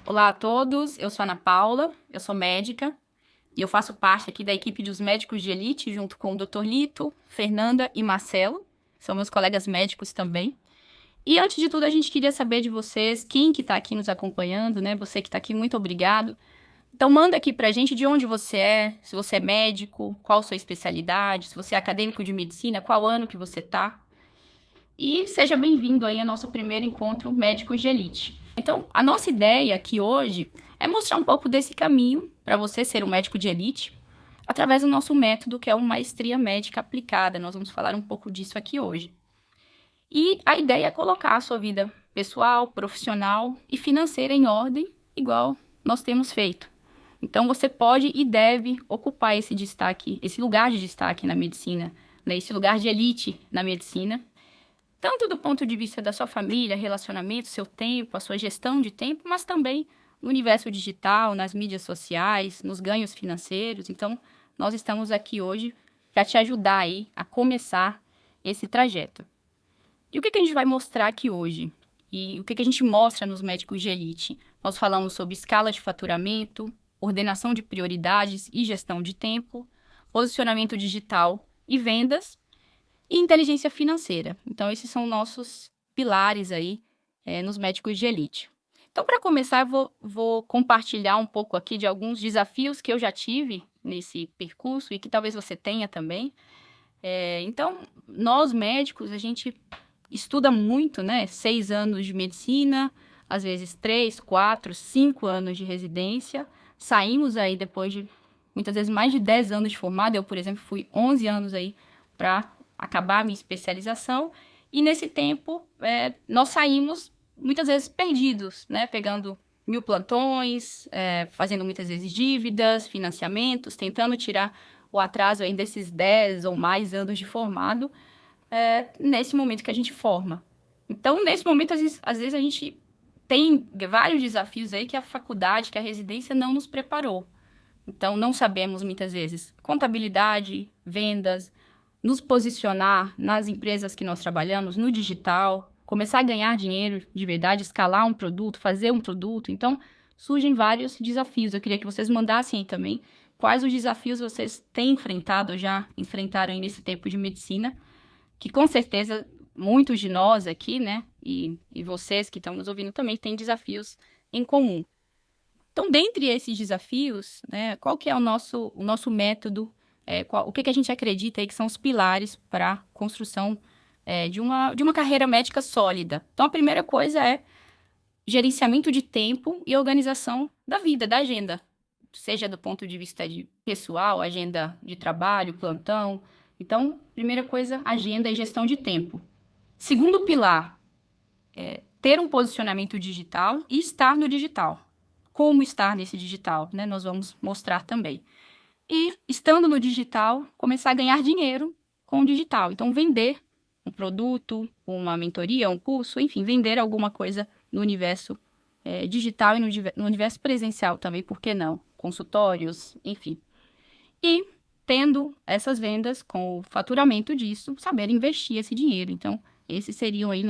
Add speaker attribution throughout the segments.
Speaker 1: Olá a todos, eu sou Ana Paula, eu sou médica e eu faço parte aqui da equipe dos médicos de elite junto com o Dr. Lito, Fernanda e Marcelo, são meus colegas médicos também. E antes de tudo a gente queria saber de vocês, quem que está aqui nos acompanhando, né? Você que está aqui, muito obrigado. Então manda aqui pra gente de onde você é, se você é médico, qual a sua especialidade, se você é acadêmico de medicina, qual ano que você tá. E seja bem-vindo aí ao nosso primeiro encontro Médicos de Elite. Então, a nossa ideia aqui hoje é mostrar um pouco desse caminho para você ser um médico de elite através do nosso método, que é uma maestria médica aplicada. Nós vamos falar um pouco disso aqui hoje. E a ideia é colocar a sua vida pessoal, profissional e financeira em ordem, igual nós temos feito. Então, você pode e deve ocupar esse destaque, esse lugar de destaque na medicina, né? Esse lugar de elite na medicina, tanto do ponto de vista da sua família, relacionamento, seu tempo, a sua gestão de tempo, mas também no universo digital, nas mídias sociais, nos ganhos financeiros. Então, nós estamos aqui hoje para te ajudar aí a começar esse trajeto. E o que a gente vai mostrar aqui hoje? E o que a gente mostra nos médicos de elite? Nós falamos sobre escala de faturamento, ordenação de prioridades e gestão de tempo, posicionamento digital e vendas, e inteligência financeira. Então, esses são nossos pilares aí nos médicos de elite. Então, para começar, eu vou compartilhar um pouco aqui de alguns desafios que eu já tive nesse percurso e que talvez você tenha também. Então, nós médicos, a gente estuda muito, né? 6 anos de medicina, às vezes 3, 4, 5 anos de residência. Saímos aí depois de, muitas vezes, mais de 10 anos de formado. Eu, por exemplo, fui 11 anos aí para acabar a minha especialização, e nesse tempo nós saímos muitas vezes perdidos, né? Pegando 1000 plantões, fazendo muitas vezes dívidas, financiamentos, tentando tirar o atraso aí desses 10 ou mais anos de formado, nesse momento que a gente forma. Então, nesse momento, às vezes a gente tem vários desafios aí que a faculdade, que a residência não nos preparou. Então, não sabemos muitas vezes contabilidade, vendas, nos posicionar nas empresas que nós trabalhamos, no digital, começar a ganhar dinheiro de verdade, escalar um produto, fazer um produto. Então, surgem vários desafios. Eu queria que vocês mandassem aí também quais os desafios vocês têm enfrentado, já enfrentaram aí nesse tempo de medicina, que com certeza muitos de nós aqui, né, e vocês que estão nos ouvindo também têm desafios em comum. Então, dentre esses desafios, né, qual que é o nosso método, o que a gente acredita aí que são os pilares para a construção de uma carreira médica sólida? Então, a primeira coisa é gerenciamento de tempo e organização da vida, da agenda. Seja do ponto de vista de pessoal, agenda de trabalho, plantão. Então, primeira coisa, agenda e gestão de tempo. Segundo pilar, ter um posicionamento digital e estar no digital. Como estar nesse digital, né? Nós vamos mostrar também. E, estando no digital, começar a ganhar dinheiro com o digital. Então, vender um produto, uma mentoria, um curso, enfim, vender alguma coisa no universo digital e no universo presencial também, por que não? Consultórios, enfim. E, tendo essas vendas, com o faturamento disso, saber investir esse dinheiro. Então, esses seriam aí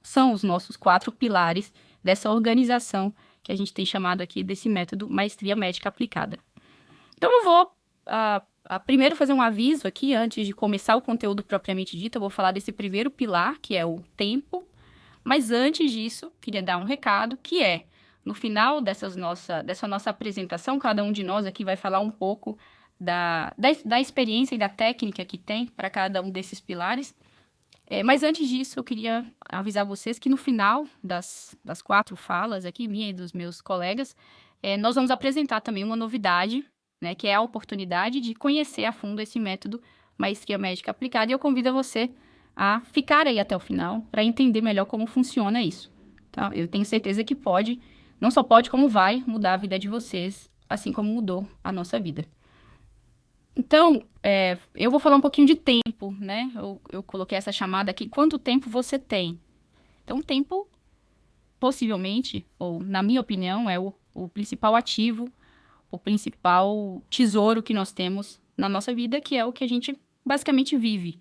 Speaker 1: são os nossos 4 pilares dessa organização que a gente tem chamado aqui desse método Maestria Médica Aplicada. Então, eu vou primeiro fazer um aviso aqui, antes de começar o conteúdo propriamente dito. Eu vou falar desse primeiro pilar, que é o tempo. Mas antes disso, queria dar um recado, que no final dessa nossa apresentação, cada um de nós aqui vai falar um pouco da experiência e da técnica que tem para cada um desses pilares. Mas antes disso, eu queria avisar vocês que no final das 4 falas aqui, minha e dos meus colegas, nós vamos apresentar também uma novidade, né, que é a oportunidade de conhecer a fundo esse método Maestria Médica Aplicada, e eu convido você a ficar aí até o final para entender melhor como funciona isso. Tá? Eu tenho certeza que não só pode, como vai mudar a vida de vocês, assim como mudou a nossa vida. Então, eu vou falar um pouquinho de tempo, né? Eu coloquei essa chamada aqui, quanto tempo você tem? Então, tempo, possivelmente, ou na minha opinião, é o principal ativo, o principal tesouro que nós temos na nossa vida, que é o que a gente basicamente vive.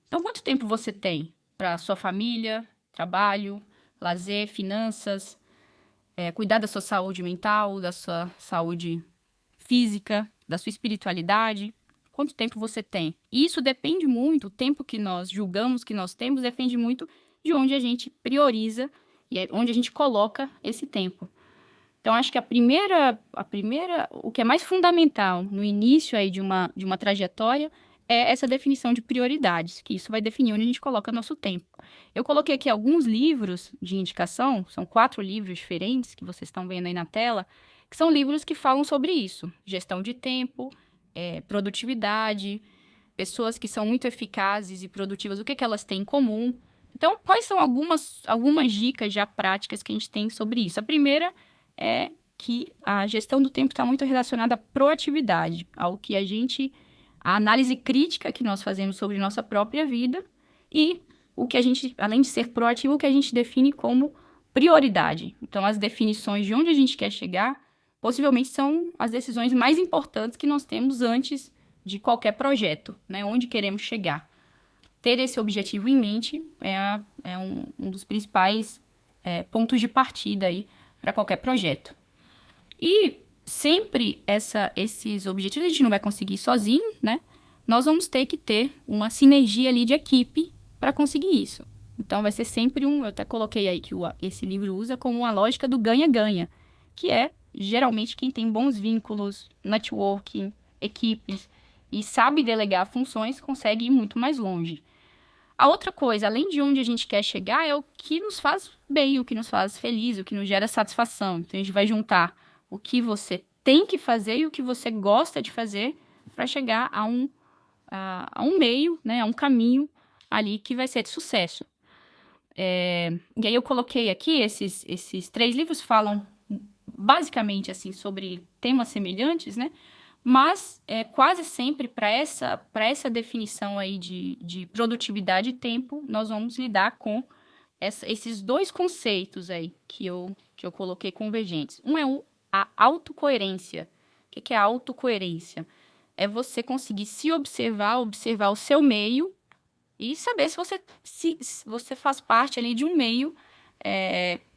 Speaker 1: Então, quanto tempo você tem para sua família, trabalho, lazer, finanças, cuidar da sua saúde mental, da sua saúde física, da sua espiritualidade. Quanto tempo você tem? E isso depende muito, o tempo que nós julgamos que nós temos depende muito de onde a gente prioriza e onde a gente coloca esse tempo. Então, acho que o que é mais fundamental no início aí de uma trajetória é essa definição de prioridades, que isso vai definir onde a gente coloca nosso tempo. Eu coloquei aqui alguns livros de indicação, são 4 livros diferentes que vocês estão vendo aí na tela, que são livros que falam sobre isso, gestão de tempo, produtividade, pessoas que são muito eficazes e produtivas, o que elas têm em comum. Então, quais são algumas dicas já práticas que a gente tem sobre isso? A primeira é que a gestão do tempo está muito relacionada à proatividade, ao que a análise crítica que nós fazemos sobre nossa própria vida e o que a gente, além de ser proativo, o que a gente define como prioridade. Então, as definições de onde a gente quer chegar, possivelmente são as decisões mais importantes que nós temos antes de qualquer projeto, né? Onde queremos chegar. Ter esse objetivo em mente é um dos principais pontos de partida aí para qualquer projeto. E sempre esses objetivos a gente não vai conseguir sozinho, né? Nós vamos ter que ter uma sinergia ali de equipe para conseguir isso. Então, vai ser sempre eu até coloquei aí que esse livro usa como uma lógica do ganha-ganha, que é, geralmente, quem tem bons vínculos, networking, equipes, e sabe delegar funções, consegue ir muito mais longe. A outra coisa, além de onde a gente quer chegar, é o que nos faz bem, o que nos faz feliz, o que nos gera satisfação. Então, a gente vai juntar o que você tem que fazer e o que você gosta de fazer para chegar a um meio, né, a um caminho ali que vai ser de sucesso. E aí eu coloquei aqui, esses 3 livros falam basicamente assim sobre temas semelhantes, né? Mas quase sempre para essa definição aí de produtividade e tempo, nós vamos lidar com esses 2 conceitos aí que eu coloquei convergentes. Um é a autocoerência. O que é a autocoerência? É você conseguir se observar o seu meio e saber se você faz parte ali de um meio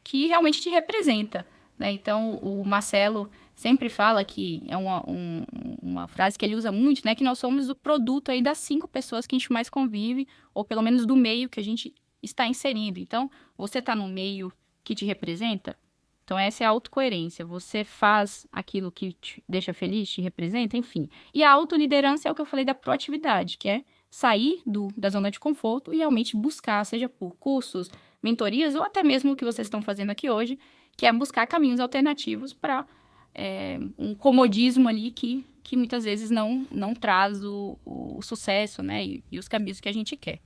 Speaker 1: que realmente te representa, né? Então, o Marcelo sempre fala que é uma frase que ele usa muito, né? Que nós somos o produto aí das 5 pessoas que a gente mais convive, ou pelo menos do meio que a gente está inserindo. Então, você está no meio que te representa? Então, essa é a autocoerência. Você faz aquilo que te deixa feliz, te representa, enfim. E a autoliderança é o que eu falei da proatividade, que é sair da zona de conforto e realmente buscar, seja por cursos, mentorias, ou até mesmo o que vocês estão fazendo aqui hoje, que é buscar caminhos alternativos para um comodismo ali que muitas vezes não traz o sucesso, né? E os caminhos que a gente quer.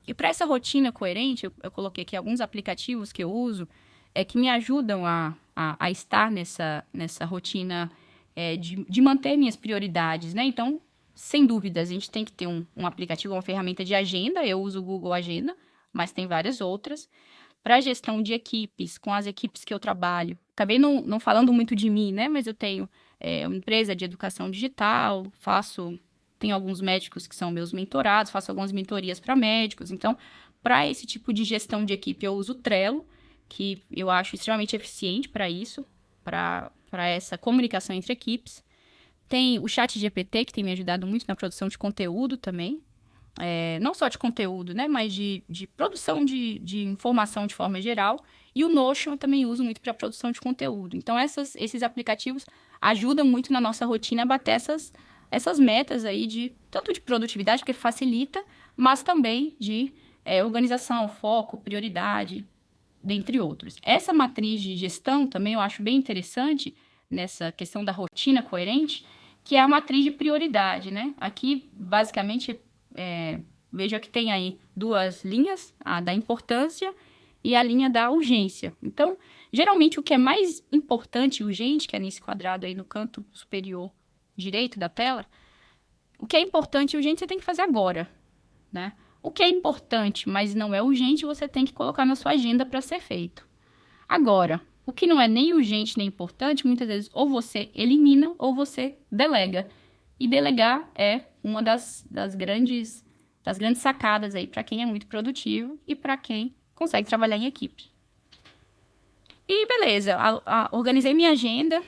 Speaker 1: E para essa rotina coerente, eu coloquei aqui alguns aplicativos que eu uso, que me ajudam a estar nessa rotina de manter minhas prioridades, né? Então, sem dúvidas, a gente tem que ter um aplicativo, uma ferramenta de agenda. Eu uso o Google Agenda, mas tem várias outras. Para gestão de equipes, com as equipes que eu trabalho. Acabei não falando muito de mim, né? Mas eu tenho uma empresa de educação digital, tenho alguns médicos que são meus mentorados, faço algumas mentorias para médicos. Então, para esse tipo de gestão de equipe, eu uso o Trello, que eu acho extremamente eficiente para isso, para essa comunicação entre equipes. Tem o ChatGPT, que tem me ajudado muito na produção de conteúdo também. Não só de conteúdo, né, mas de produção de informação de forma geral. E o Notion eu também uso muito para produção de conteúdo. Então, esses aplicativos ajudam muito na nossa rotina a bater essas metas aí tanto de produtividade, porque facilita, mas também de organização, foco, prioridade, dentre outros. Essa matriz de gestão também eu acho bem interessante nessa questão da rotina coerente, que é a matriz de prioridade, né? Aqui, basicamente, veja que tem aí 2 linhas, a da importância e a linha da urgência. Então, geralmente, o que é mais importante e urgente, que é nesse quadrado aí no canto superior direito da tela, o que é importante e urgente você tem que fazer agora, né? O que é importante, mas não é urgente, você tem que colocar na sua agenda para ser feito. Agora, o que não é nem urgente nem importante, muitas vezes ou você elimina ou você delega. E delegar é uma das grandes sacadas aí para quem é muito produtivo e para quem consegue trabalhar em equipe. E beleza, organizei minha agenda,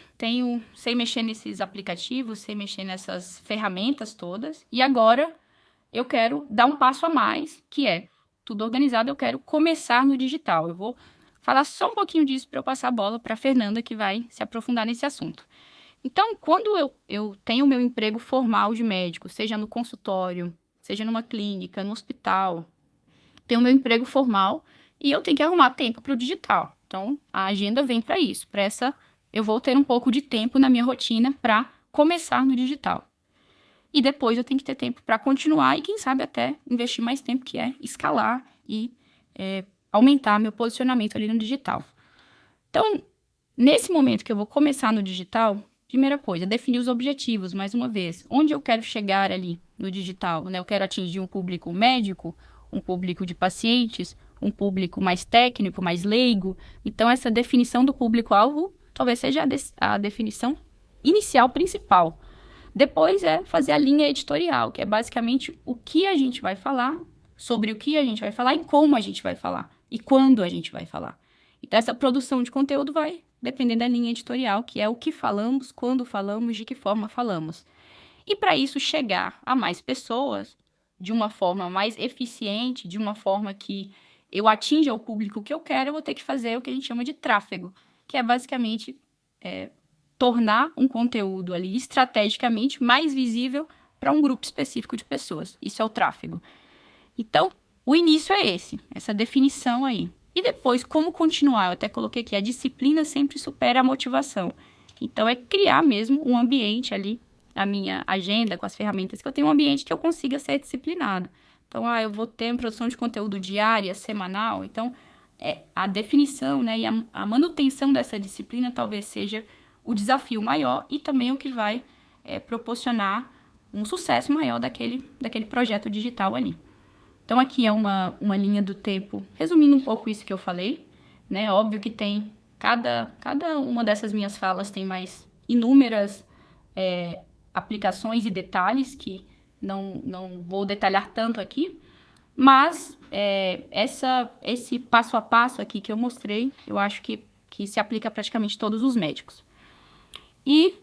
Speaker 1: sei mexer nesses aplicativos, sei mexer nessas ferramentas todas. E agora eu quero dar um passo a mais, que é tudo organizado, eu quero começar no digital. Eu vou falar só um pouquinho disso para eu passar a bola para a Fernanda, que vai se aprofundar nesse assunto. Então, quando eu tenho o meu emprego formal de médico, seja no consultório, seja numa clínica, no hospital, tenho o meu emprego formal e eu tenho que arrumar tempo para o digital. Então, a agenda vem para isso. Eu vou ter um pouco de tempo na minha rotina para começar no digital. E depois eu tenho que ter tempo para continuar e, quem sabe, até investir mais tempo, que é escalar e aumentar meu posicionamento ali no digital. Então, nesse momento que eu vou começar no digital, primeira coisa, definir os objetivos, mais uma vez. Onde eu quero chegar ali no digital, né? Eu quero atingir um público médico, um público de pacientes, um público mais técnico, mais leigo. Então, essa definição do público-alvo talvez seja a definição inicial, principal. Depois é fazer a linha editorial, que é basicamente o que a gente vai falar, sobre o que a gente vai falar e como a gente vai falar, e quando a gente vai falar. Então, essa produção de conteúdo vai depender da linha editorial, que é o que falamos, quando falamos, de que forma falamos. E para isso chegar a mais pessoas, de uma forma mais eficiente, de uma forma que eu atinja o público que eu quero, eu vou ter que fazer o que a gente chama de tráfego, que é basicamente tornar um conteúdo ali estrategicamente mais visível para um grupo específico de pessoas. Isso é o tráfego. Então, o início é essa definição aí. E depois, como continuar? Eu até coloquei aqui, a disciplina sempre supera a motivação. Então, é criar mesmo um ambiente ali, a minha agenda, com as ferramentas que eu tenho, um ambiente que eu consiga ser disciplinado. Então, eu vou ter uma produção de conteúdo diária, semanal. Então, a definição, né, e a manutenção dessa disciplina talvez seja o desafio maior e também o que vai proporcionar um sucesso maior daquele projeto digital ali. Então, aqui é uma linha do tempo, resumindo um pouco isso que eu falei, né? Óbvio que tem, cada uma dessas minhas falas tem mais inúmeras aplicações e detalhes que não vou detalhar tanto aqui, mas esse passo a passo aqui que eu mostrei, eu acho que se aplica a praticamente todos os médicos. E,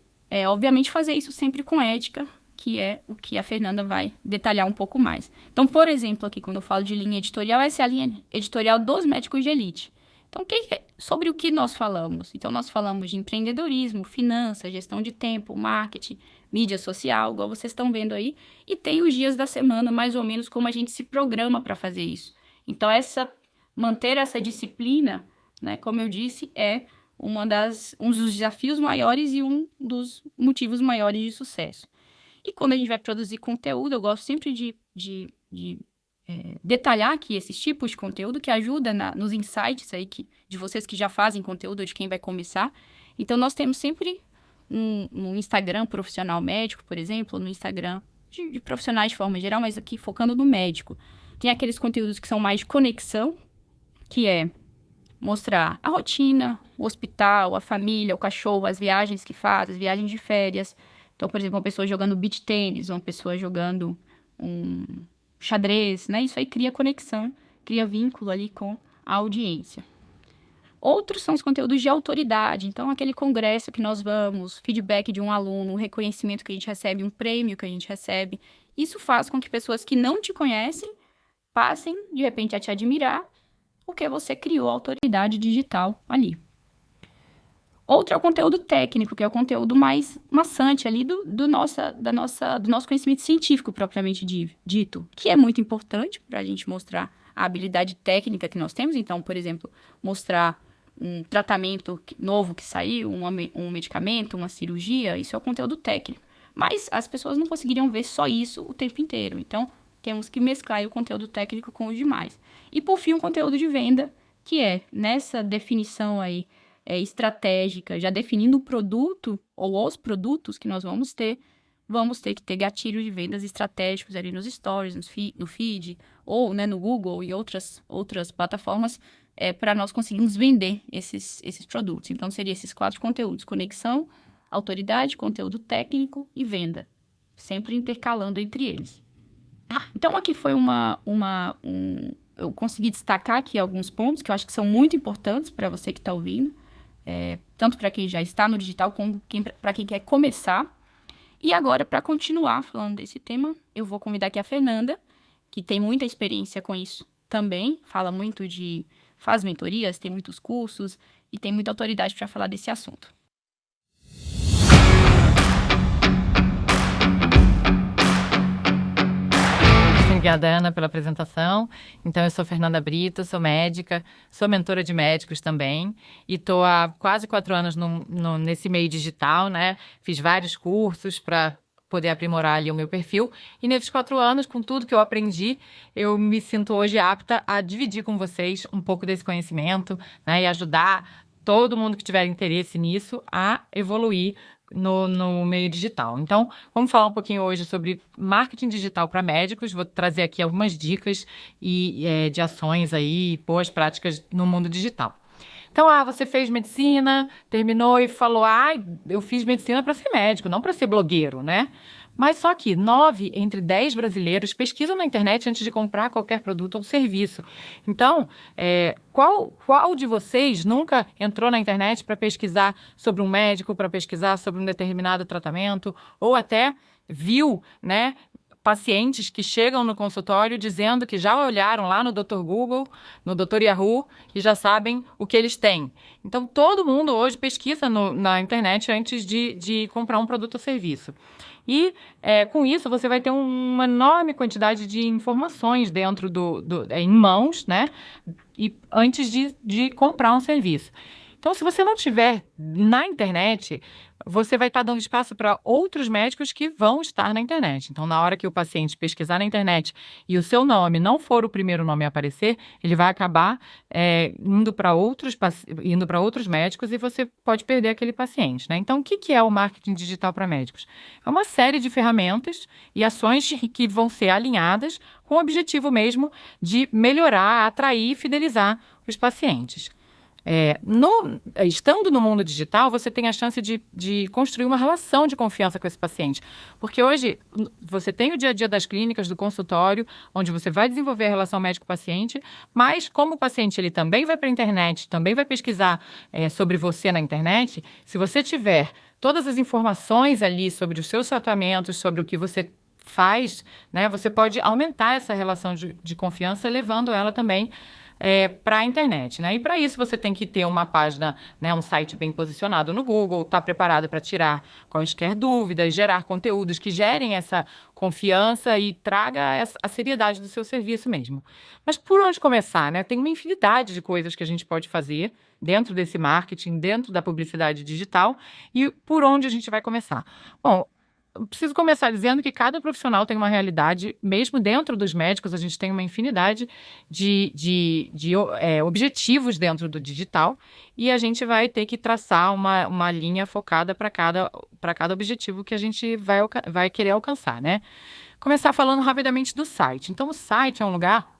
Speaker 1: obviamente, fazer isso sempre com ética, que é o que a Fernanda vai detalhar um pouco mais. Então, por exemplo, aqui, quando eu falo de linha editorial, essa é a linha editorial dos médicos de elite. Então, sobre o que nós falamos? Então, nós falamos de empreendedorismo, finanças, gestão de tempo, marketing, mídia social, igual vocês estão vendo aí. E tem os dias da semana, mais ou menos, como a gente se programa para fazer isso. Então, manter essa disciplina, né, como eu disse, é um dos desafios maiores e um dos motivos maiores de sucesso. E quando a gente vai produzir conteúdo, eu gosto sempre de detalhar aqui esses tipos de conteúdo que ajuda nos insights aí de vocês que já fazem conteúdo ou de quem vai começar. Então, nós temos sempre no Instagram profissional médico, por exemplo, no Instagram de profissionais de forma geral, mas aqui focando no médico. Tem aqueles conteúdos que são mais de conexão, que é mostrar a rotina, o hospital, a família, o cachorro, as viagens que faz, as viagens de férias. Então, por exemplo, uma pessoa jogando beach tênis, uma pessoa jogando um xadrez, né? Isso aí cria conexão, cria vínculo ali com a audiência. Outros são os conteúdos de autoridade. Então, aquele congresso que nós vamos, feedback de um aluno, um reconhecimento que a gente recebe, um prêmio que a gente recebe. Isso faz com que pessoas que não te conhecem passem, de repente, a te admirar, porque você criou a autoridade digital ali. Outro é o conteúdo técnico, que é o conteúdo mais maçante ali do nosso conhecimento científico propriamente dito, que é muito importante para a gente mostrar a habilidade técnica que nós temos. Então, por exemplo, mostrar um tratamento novo que saiu, um medicamento, uma cirurgia, isso é o conteúdo técnico. Mas as pessoas não conseguiriam ver só isso o tempo inteiro. Então, temos que mesclar o conteúdo técnico com os demais. E, por fim, o conteúdo de venda, que é nessa definição aí estratégica, já definindo o produto ou os produtos que nós vamos ter que ter gatilhos de vendas estratégicos ali nos stories, no feed, ou no Google e outras plataformas, para nós conseguirmos vender esses produtos. Então, seriam esses 4 conteúdos: conexão, autoridade, conteúdo técnico e venda, sempre intercalando entre eles. Então, aqui foi eu consegui destacar aqui alguns pontos que eu acho que são muito importantes para você que está ouvindo. tanto para quem já está no digital, como para quem quer começar. E agora, para continuar falando desse tema, eu vou convidar aqui a Fernanda, que tem muita experiência com isso também, faz mentorias, tem muitos cursos e tem muita autoridade para falar desse assunto.
Speaker 2: Obrigada, Ana, pela apresentação. Então, eu sou Fernanda Brito, sou médica, sou mentora de médicos também e estou há quase 4 anos nesse meio digital, né? Fiz vários cursos para poder aprimorar ali o meu perfil e nesses 4 anos, com tudo que eu aprendi, eu me sinto hoje apta a dividir com vocês um pouco desse conhecimento, né? E ajudar todo mundo que tiver interesse nisso a evoluir no meio digital. Então, vamos falar um pouquinho hoje sobre marketing digital para médicos. Vou trazer aqui algumas dicas de ações aí, boas práticas no mundo digital. Então, você fez medicina, terminou e falou, eu fiz medicina para ser médico, não para ser blogueiro, né? Mas só que 9 entre 10 brasileiros pesquisam na internet antes de comprar qualquer produto ou serviço. Então, qual de vocês nunca entrou na internet para pesquisar sobre um médico, para pesquisar sobre um determinado tratamento, ou até viu, né, pacientes que chegam no consultório dizendo que já olharam lá no Dr. Google, no Dr. Yahoo, e já sabem o que eles têm. Então, todo mundo hoje pesquisa na internet antes de comprar um produto ou serviço. E, com isso, você vai ter uma enorme quantidade de informações dentro em mãos, né? E antes de comprar um serviço. Então, se você não tiver na internet, você vai estar dando espaço para outros médicos que vão estar na internet. Então, na hora que o paciente pesquisar na internet e o seu nome não for o primeiro nome a aparecer, ele vai acabar indo para outros médicos e você pode perder aquele paciente, né? Então, o que é o marketing digital para médicos? É uma série de ferramentas e ações que vão ser alinhadas com o objetivo mesmo de melhorar, atrair e fidelizar os pacientes. Estando no mundo digital, você tem a chance de construir uma relação de confiança com esse paciente. Porque hoje você tem o dia a dia das clínicas, do consultório, onde você vai desenvolver a relação médico-paciente, mas como o paciente ele também vai para a internet, também vai pesquisar sobre você na internet, se você tiver todas as informações ali sobre os seus tratamentos, sobre o que você faz, né, você pode aumentar essa relação de confiança, levando ela também para a internet, né? E para isso você tem que ter uma página, né, um site bem posicionado no Google, estar preparado para tirar quaisquer dúvidas, gerar conteúdos que gerem essa confiança e traga a seriedade do seu serviço mesmo. Mas por onde começar, né? Tem uma infinidade de coisas que a gente pode fazer dentro desse marketing, dentro da publicidade digital, e por onde a gente vai começar? Bom, eu preciso começar dizendo que cada profissional tem uma realidade, mesmo dentro dos médicos, a gente tem uma infinidade de objetivos dentro do digital e a gente vai ter que traçar uma linha focada para cada objetivo que a gente vai querer alcançar, né? Começar falando rapidamente do site. Então, o site é um lugar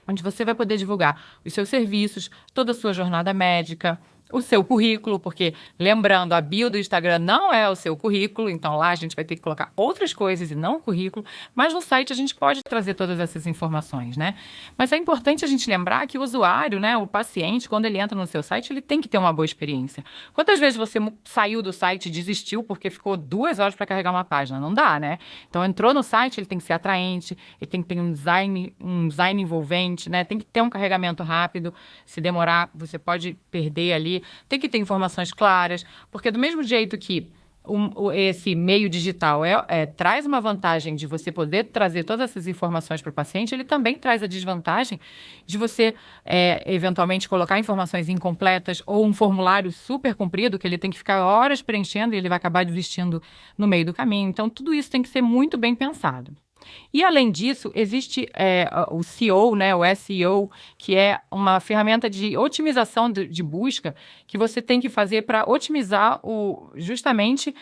Speaker 2: onde você vai poder divulgar os seus serviços, toda a sua jornada médica, o seu currículo, porque, lembrando, a bio do Instagram não é o seu currículo, então lá a gente vai ter que colocar outras coisas e não o currículo, mas no site a gente pode trazer todas essas informações, né? Mas é importante a gente lembrar que o usuário, né, o paciente, quando ele entra no seu site, ele tem que ter uma boa experiência. Quantas vezes você saiu do site e desistiu porque ficou 2 horas para carregar uma página? Não dá, né? Então, entrou no site, ele tem que ser atraente, ele tem que ter um design envolvente, né? Tem que ter um carregamento rápido, se demorar, você pode perder ali. Tem que ter informações claras, porque do mesmo jeito que esse meio digital traz uma vantagem de você poder trazer todas essas informações para o paciente, ele também traz a desvantagem de você, eventualmente, colocar informações incompletas ou um formulário super comprido que ele tem que ficar horas preenchendo e ele vai acabar desistindo no meio do caminho. Então, tudo isso tem que ser muito bem pensado. E, além disso, existe o SEO, né, o SEO, que é uma ferramenta de otimização de busca que você tem que fazer para otimizar justamente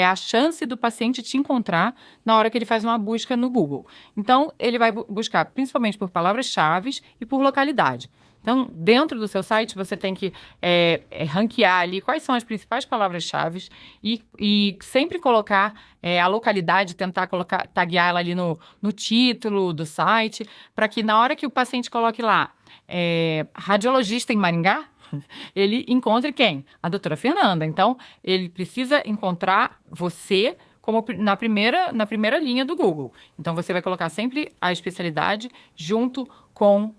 Speaker 2: a chance do paciente te encontrar na hora que ele faz uma busca no Google. Então, ele vai buscar principalmente por palavras-chave e por localidade. Então, dentro do seu site, você tem que ranquear ali quais são as principais palavras-chave e sempre colocar a localidade, tentar taguear ela ali no título do site, para que na hora que o paciente coloque lá radiologista em Maringá, ele encontre quem? A doutora Fernanda. Então, ele precisa encontrar você como na primeira linha do Google. Então, você vai colocar sempre a especialidade junto com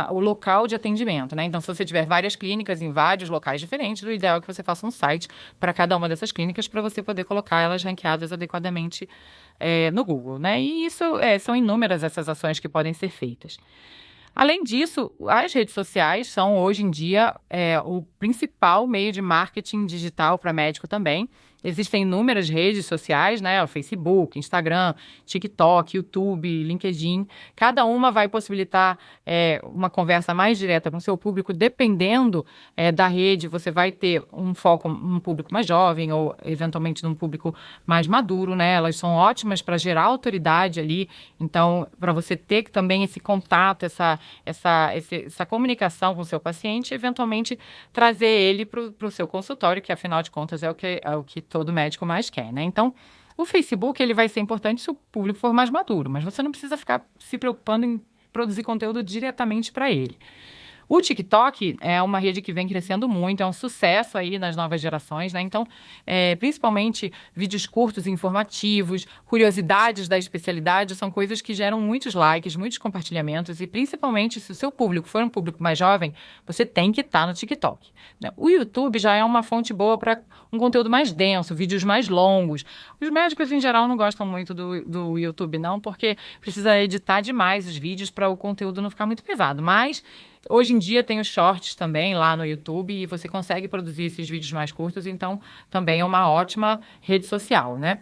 Speaker 2: o local de atendimento, né? Então, se você tiver várias clínicas em vários locais diferentes, o ideal é que você faça um site para cada uma dessas clínicas para você poder colocar elas ranqueadas adequadamente no Google, né? E isso são inúmeras essas ações que podem ser feitas. Além disso, as redes sociais são, hoje em dia, o principal meio de marketing digital para médico também. Existem inúmeras redes sociais, né? O Facebook, Instagram, TikTok, YouTube, LinkedIn. Cada uma vai possibilitar uma conversa mais direta com o seu público. Dependendo da rede, você vai ter um foco num público mais jovem ou, eventualmente, num público mais maduro, né? Elas são ótimas para gerar autoridade ali. Então, para você ter também esse contato, essa comunicação com o seu paciente, eventualmente trazer ele para o seu consultório, que, afinal de contas, é o que todo médico mais quer, né? Então, o Facebook, ele vai ser importante se o público for mais maduro, mas você não precisa ficar se preocupando em produzir conteúdo diretamente para ele. O TikTok é uma rede que vem crescendo muito, é um sucesso aí nas novas gerações, né? Então, principalmente vídeos curtos e informativos, curiosidades da especialidade, são coisas que geram muitos likes, muitos compartilhamentos e, principalmente, se o seu público for um público mais jovem, você tem que estar no TikTok, né? O YouTube já é uma fonte boa para um conteúdo mais denso, vídeos mais longos. Os médicos, em geral, não gostam muito do YouTube, não, porque precisa editar demais os vídeos para o conteúdo não ficar muito pesado, mas hoje em dia tem os shorts também lá no YouTube e você consegue produzir esses vídeos mais curtos, então também é uma ótima rede social, né?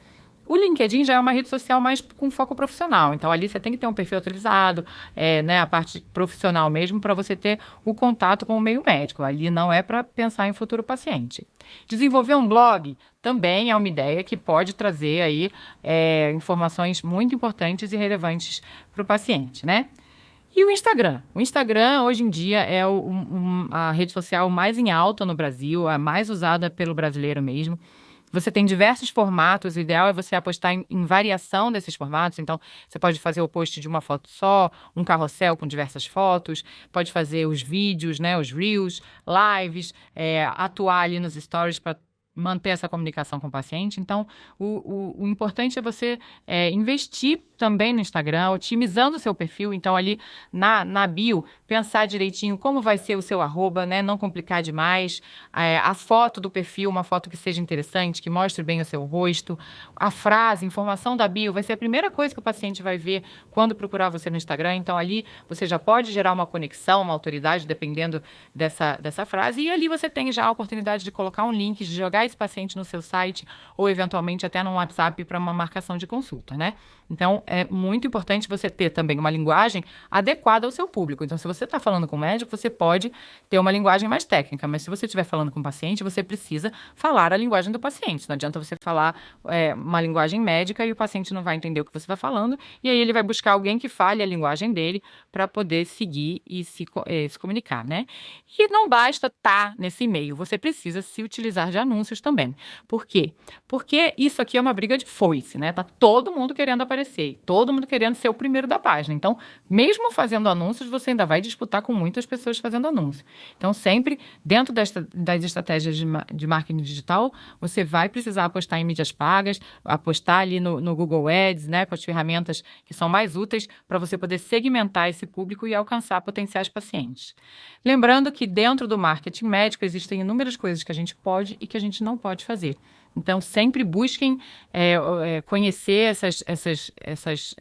Speaker 2: O LinkedIn já é uma rede social mais com foco profissional, então ali você tem que ter um perfil atualizado, né, a parte profissional mesmo, para você ter o contato com o meio médico. Ali não é para pensar em futuro paciente. Desenvolver um blog também é uma ideia que pode trazer aí informações muito importantes e relevantes para o paciente, né? E o Instagram? O Instagram, hoje em dia, é a rede social mais em alta no Brasil, a mais usada pelo brasileiro mesmo. Você tem diversos formatos, o ideal é você apostar em variação desses formatos. Então, você pode fazer o post de uma foto só, um carrossel com diversas fotos, pode fazer os vídeos, né, os reels, lives, atuar ali nos stories para manter essa comunicação com o paciente. Então, o importante é você investir também no Instagram, otimizando o seu perfil. Então, ali na bio, pensar direitinho como vai ser o seu arroba, né? Não complicar demais. A foto do perfil, uma foto que seja interessante, que mostre bem o seu rosto. A frase, informação da bio, vai ser a primeira coisa que o paciente vai ver quando procurar você no Instagram. Então, ali você já pode gerar uma conexão, uma autoridade, dependendo dessa frase. E ali você tem já a oportunidade de colocar um link, de jogar esse paciente no seu site ou, eventualmente, até no WhatsApp para uma marcação de consulta, né? Então, é muito importante você ter também uma linguagem adequada ao seu público. Então, se você está falando com o médico, você pode ter uma linguagem mais técnica, mas se você estiver falando com o paciente, você precisa falar a linguagem do paciente. Não adianta você falar uma linguagem médica e o paciente não vai entender o que você está falando, e aí ele vai buscar alguém que fale a linguagem dele para poder seguir e se comunicar, né? E não basta estar nesse e-mail, você precisa se utilizar de anúncios também. Por quê? Porque isso aqui é uma briga de foice, né? Tá todo mundo querendo aparecer, todo mundo querendo ser o primeiro da página. Então, mesmo fazendo anúncios, você ainda vai disputar com muitas pessoas fazendo anúncio. Então, sempre dentro das estratégias de marketing digital, você vai precisar apostar em mídias pagas, apostar ali no Google Ads, né? Com as ferramentas que são mais úteis para você poder segmentar esse público e alcançar potenciais pacientes. Lembrando que dentro do marketing médico existem inúmeras coisas que a gente pode e que a gente não pode fazer. Então, sempre busquem conhecer essas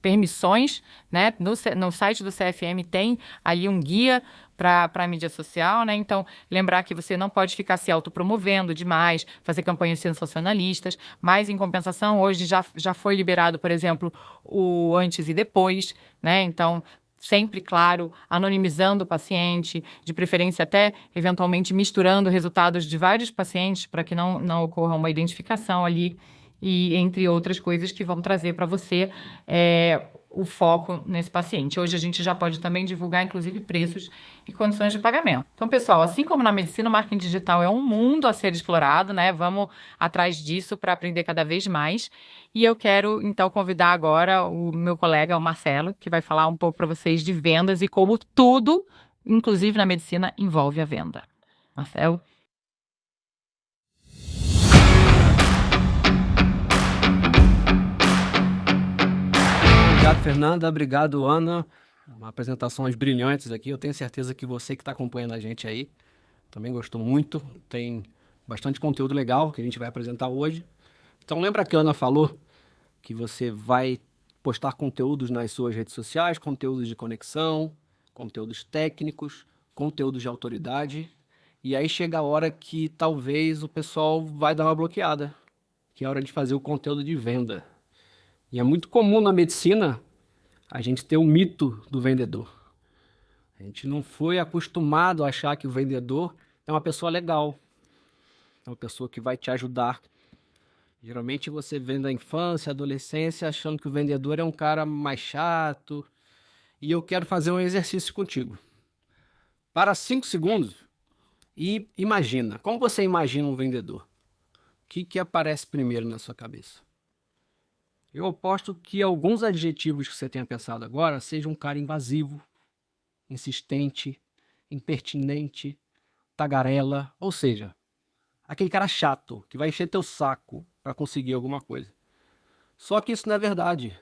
Speaker 2: permissões, né? No site do CFM tem ali um guia para a mídia social, né? Então, lembrar que você não pode ficar se autopromovendo demais, fazer campanhas sensacionalistas, mas, em compensação, hoje já foi liberado, por exemplo, o antes e depois, né? Então, sempre, claro, anonimizando o paciente, de preferência até, eventualmente, misturando resultados de vários pacientes para que não ocorra uma identificação ali e entre outras coisas que vão trazer para você o foco nesse paciente. Hoje a gente já pode também divulgar, inclusive, preços e condições de pagamento. Então, pessoal, assim como na medicina, o marketing digital é um mundo a ser explorado, né? Vamos atrás disso para aprender cada vez mais. E eu quero, então, convidar agora o meu colega, o Marcelo, que vai falar um pouco para vocês de vendas e como tudo, inclusive na medicina, envolve a venda. Marcelo?
Speaker 3: Obrigado, Fernanda. Obrigado, Ana. Apresentações brilhantes aqui. Eu tenho certeza que você que está acompanhando a gente aí também gostou muito. Tem bastante conteúdo legal que a gente vai apresentar hoje. Então, lembra que a Ana falou que você vai postar conteúdos nas suas redes sociais, conteúdos de conexão, conteúdos técnicos, conteúdos de autoridade. E aí chega a hora que talvez o pessoal vai dar uma bloqueada, que é a hora de fazer o conteúdo de venda. E é muito comum na medicina a gente ter o mito do vendedor. A gente não foi acostumado a achar que o vendedor é uma pessoa legal, é uma pessoa que vai te ajudar. Geralmente você vê na infância, adolescência, achando que o vendedor é um cara mais chato. E eu quero fazer um exercício contigo. Para 5 segundos e imagina. Como você imagina um vendedor? O que aparece primeiro na sua cabeça? Eu aposto que alguns adjetivos que você tenha pensado agora sejam um cara invasivo, insistente, impertinente, tagarela, ou seja, aquele cara chato que vai encher teu saco para conseguir alguma coisa. Só que isso não é verdade.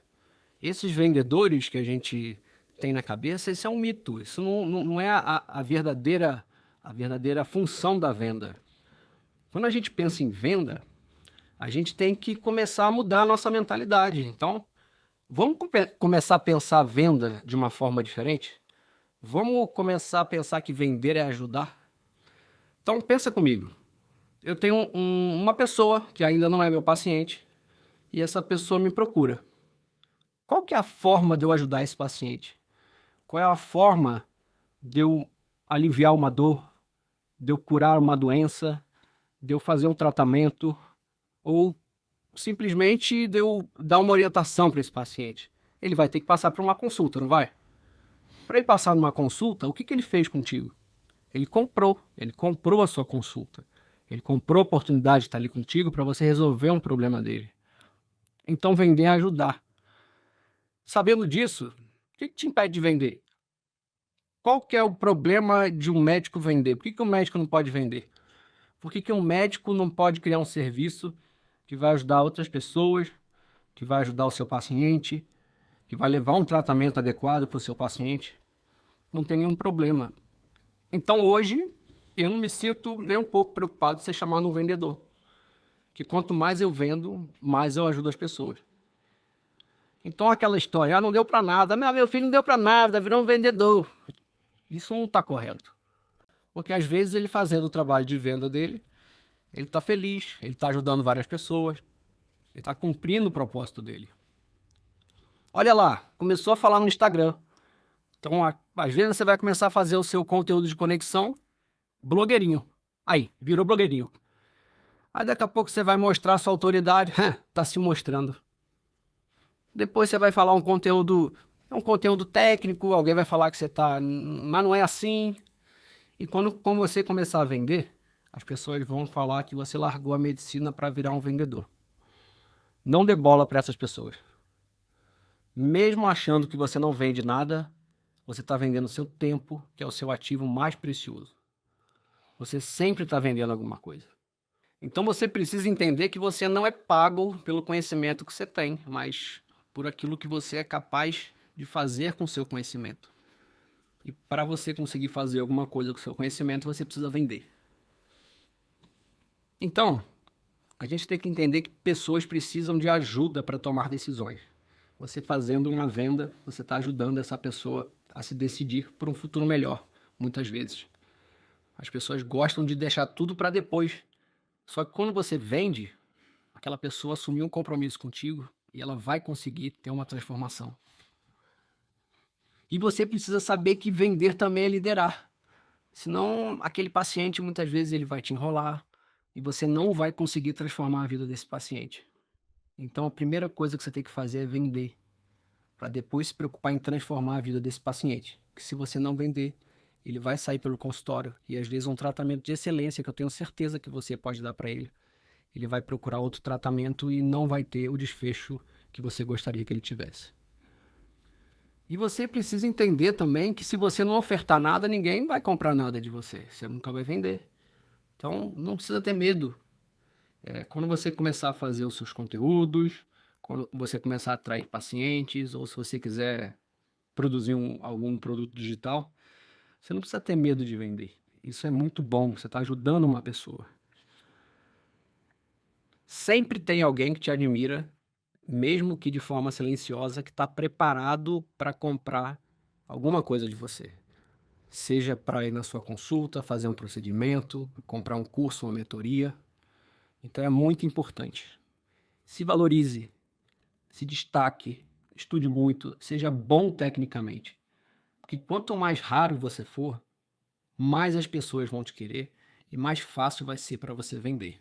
Speaker 3: Esses vendedores que a gente tem na cabeça, isso é um mito. Isso não é a verdadeira função da venda. Quando a gente pensa em venda, a gente tem que começar a mudar a nossa mentalidade. Então, vamos começar a pensar a venda de uma forma diferente? Vamos começar a pensar que vender é ajudar? Então, pensa comigo. Eu tenho uma pessoa que ainda não é meu paciente e essa pessoa me procura. Qual que é a forma de eu ajudar esse paciente? Qual é a forma de eu aliviar uma dor, de eu curar uma doença, de eu fazer um tratamento ou simplesmente de eu dar uma orientação para esse paciente? Ele vai ter que passar por uma consulta, não vai? Para ele passar numa consulta, o que ele fez contigo? Ele comprou a sua consulta. Ele comprou a oportunidade de estar ali contigo para você resolver um problema dele. Então vender é ajudar. Sabendo disso, o que te impede de vender? Qual que é o problema de um médico vender? Por que um médico não pode vender? Por que um médico não pode criar um serviço que vai ajudar outras pessoas, que vai ajudar o seu paciente, que vai levar um tratamento adequado para o seu paciente? Não tem nenhum problema. Então hoje, eu não me sinto nem um pouco preocupado de ser chamado um vendedor. Que quanto mais eu vendo, mais eu ajudo as pessoas. Então aquela história, não deu para nada, meu filho não deu para nada, virou um vendedor. Isso não está correto. Porque às vezes ele fazendo o trabalho de venda dele, ele está feliz, ele está ajudando várias pessoas, ele está cumprindo o propósito dele. Olha lá, começou a falar no Instagram. Então, às vezes você vai começar a fazer o seu conteúdo de conexão, blogueirinho. Aí, virou blogueirinho. Aí daqui a pouco você vai mostrar a sua autoridade, tá se mostrando. Depois você vai falar um conteúdo técnico, alguém vai falar que você tá, mas não é assim. E quando você começar a vender, as pessoas vão falar que você largou a medicina para virar um vendedor. Não dê bola para essas pessoas. Mesmo achando que você não vende nada, você está vendendo o seu tempo, que é o seu ativo mais precioso. Você sempre está vendendo alguma coisa. Então você precisa entender que você não é pago pelo conhecimento que você tem, mas por aquilo que você é capaz de fazer com o seu conhecimento. E para você conseguir fazer alguma coisa com o seu conhecimento, você precisa vender. Então, a gente tem que entender que pessoas precisam de ajuda para tomar decisões. Você fazendo uma venda, você está ajudando essa pessoa a se decidir por um futuro melhor, muitas vezes. As pessoas gostam de deixar tudo para depois. Só que quando você vende, aquela pessoa assumiu um compromisso contigo e ela vai conseguir ter uma transformação. E você precisa saber que vender também é liderar. Senão, aquele paciente, muitas vezes, ele vai te enrolar e você não vai conseguir transformar a vida desse paciente. Então, a primeira coisa que você tem que fazer é vender, para depois se preocupar em transformar a vida desse paciente. Porque se você não vender, ele vai sair pelo consultório e, às vezes, um tratamento de excelência que eu tenho certeza que você pode dar para ele, ele vai procurar outro tratamento e não vai ter o desfecho que você gostaria que ele tivesse. E você precisa entender também que se você não ofertar nada, ninguém vai comprar nada de você. Você nunca vai vender. Então, não precisa ter medo. Quando você começar a fazer os seus conteúdos, quando você começar a atrair pacientes, ou se você quiser produzir algum produto digital, você não precisa ter medo de vender. Isso é muito bom, você está ajudando uma pessoa. Sempre tem alguém que te admira, mesmo que de forma silenciosa, que está preparado para comprar alguma coisa de você. Seja para ir na sua consulta, fazer um procedimento, comprar um curso, uma mentoria. Então é muito importante. Se valorize, se destaque, estude muito, seja bom tecnicamente. Porque quanto mais raro você for, mais as pessoas vão te querer e mais fácil vai ser para você vender.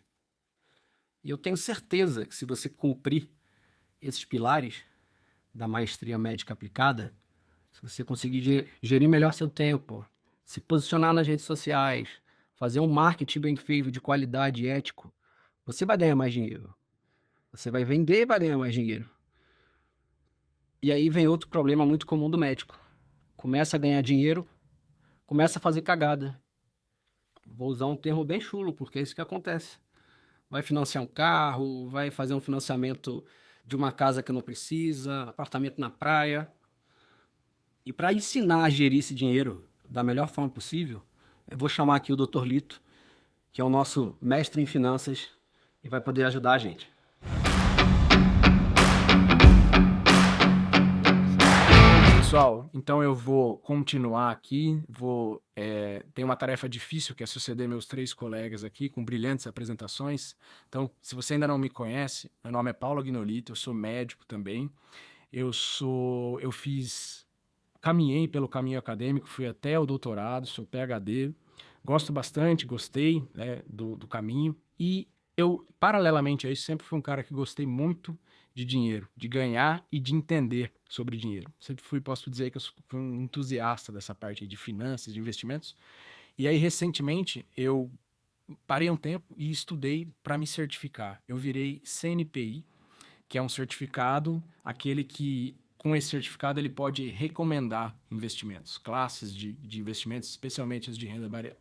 Speaker 3: E eu tenho certeza que se você cumprir esses pilares da maestria médica aplicada, se você conseguir gerir melhor seu tempo, se posicionar nas redes sociais, fazer um marketing bem feito, de qualidade e ético, você vai ganhar mais dinheiro. Você vai vender e vai ganhar mais dinheiro. E aí vem outro problema muito comum do médico. Começa a ganhar dinheiro, começa a fazer cagada. Vou usar um termo bem chulo, porque é isso que acontece. Vai financiar um carro, vai fazer um financiamento de uma casa que não precisa, apartamento na praia. E para ensinar a gerir esse dinheiro da melhor forma possível, eu vou chamar aqui o Dr. Lito, que é o nosso mestre em finanças e vai poder ajudar a gente.
Speaker 4: Pessoal, então eu vou continuar aqui, tem uma tarefa difícil que é suceder meus 3 colegas aqui com brilhantes apresentações. Então, se você ainda não me conhece, meu nome é Paulo Agnolito, eu sou médico também. Caminhei pelo caminho acadêmico, fui até o doutorado, sou PhD, gosto bastante, gostei, né, do caminho. E eu, paralelamente a isso, sempre fui um cara que gostei muito de dinheiro, de ganhar e de entender sobre dinheiro. Posso dizer que eu fui um entusiasta dessa parte de finanças, de investimentos. E aí, recentemente, eu parei um tempo e estudei para me certificar. Eu virei CNPI, que é um certificado, aquele que, com esse certificado, ele pode recomendar investimentos, classes de investimentos, especialmente as de renda variável.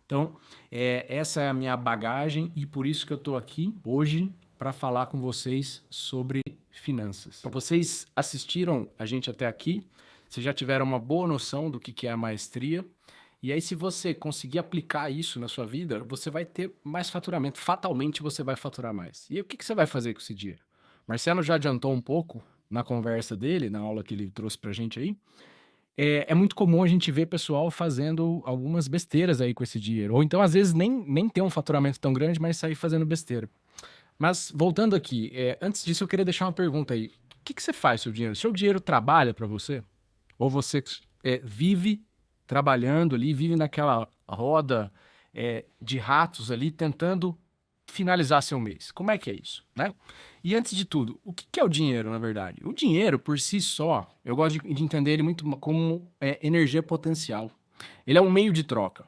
Speaker 4: Então, essa é a minha bagagem e por isso que eu estou aqui hoje para falar com vocês sobre finanças. Então, vocês assistiram a gente até aqui, vocês já tiveram uma boa noção do que é a maestria, e aí se você conseguir aplicar isso na sua vida, você vai ter mais faturamento, fatalmente você vai faturar mais. E aí, o que você vai fazer com esse dinheiro? Marcelo já adiantou um pouco na conversa dele, na aula que ele trouxe pra gente aí. É muito comum a gente ver pessoal fazendo algumas besteiras aí com esse dinheiro. Ou então, às vezes, nem ter um faturamento tão grande, mas sair fazendo besteira. Mas, voltando aqui, antes disso eu queria deixar uma pergunta aí. O que você faz com o seu dinheiro? Seu dinheiro trabalha para você? Ou você vive trabalhando ali, vive naquela roda de ratos ali, tentando finalizar seu mês? Como é que é isso, né? E antes de tudo, o que é o dinheiro, na verdade? O dinheiro, por si só, eu gosto de entender ele muito como energia potencial. Ele é um meio de troca.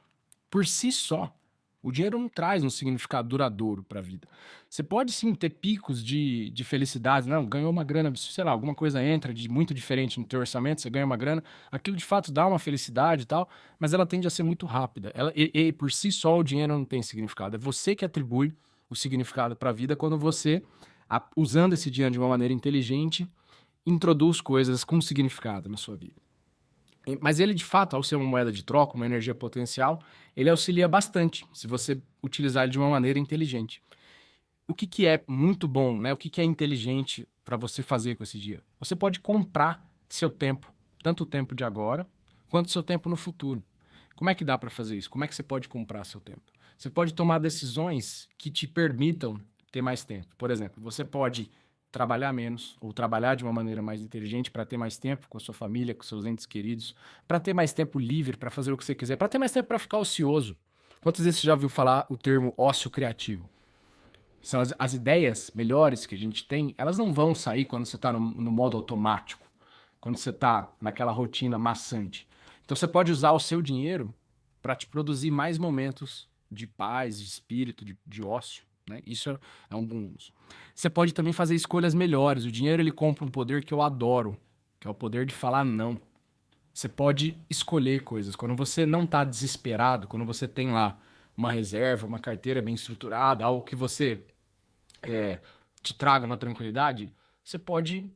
Speaker 4: Por si só, o dinheiro não traz um significado duradouro para a vida. Você pode sim ter picos de felicidade, não, ganhou uma grana, sei lá, alguma coisa entra de muito diferente no teu orçamento, você ganha uma grana, aquilo de fato dá uma felicidade e tal, mas ela tende a ser muito rápida. E por si só o dinheiro não tem significado. É você que atribui o significado para a vida quando você, usando esse dinheiro de uma maneira inteligente, introduz coisas com significado na sua vida. Mas ele, de fato, ao ser uma moeda de troca, uma energia potencial, ele auxilia bastante se você utilizar ele de uma maneira inteligente. O que é muito bom, né? O que é inteligente para você fazer com esse dinheiro? Você pode comprar seu tempo, tanto o tempo de agora, quanto o seu tempo no futuro. Como é que dá para fazer isso? Como é que você pode comprar seu tempo? Você pode tomar decisões que te permitam ter mais tempo. Por exemplo, você pode trabalhar menos ou trabalhar de uma maneira mais inteligente para ter mais tempo com a sua família, com seus entes queridos, para ter mais tempo livre para fazer o que você quiser, para ter mais tempo para ficar ocioso. Quantas vezes você já ouviu falar o termo ócio criativo? São as ideias melhores que a gente tem, elas não vão sair quando você está no modo automático, quando você está naquela rotina maçante. Então você pode usar o seu dinheiro para te produzir mais momentos de paz, de espírito, de ócio. Né? Isso é um bom uso. Você pode também fazer escolhas melhores. O dinheiro ele compra um poder que eu adoro, que é o poder de falar não. Você pode escolher coisas. Quando você não está desesperado, quando você tem lá uma reserva, uma carteira bem estruturada, algo que você te traga uma tranquilidade, você pode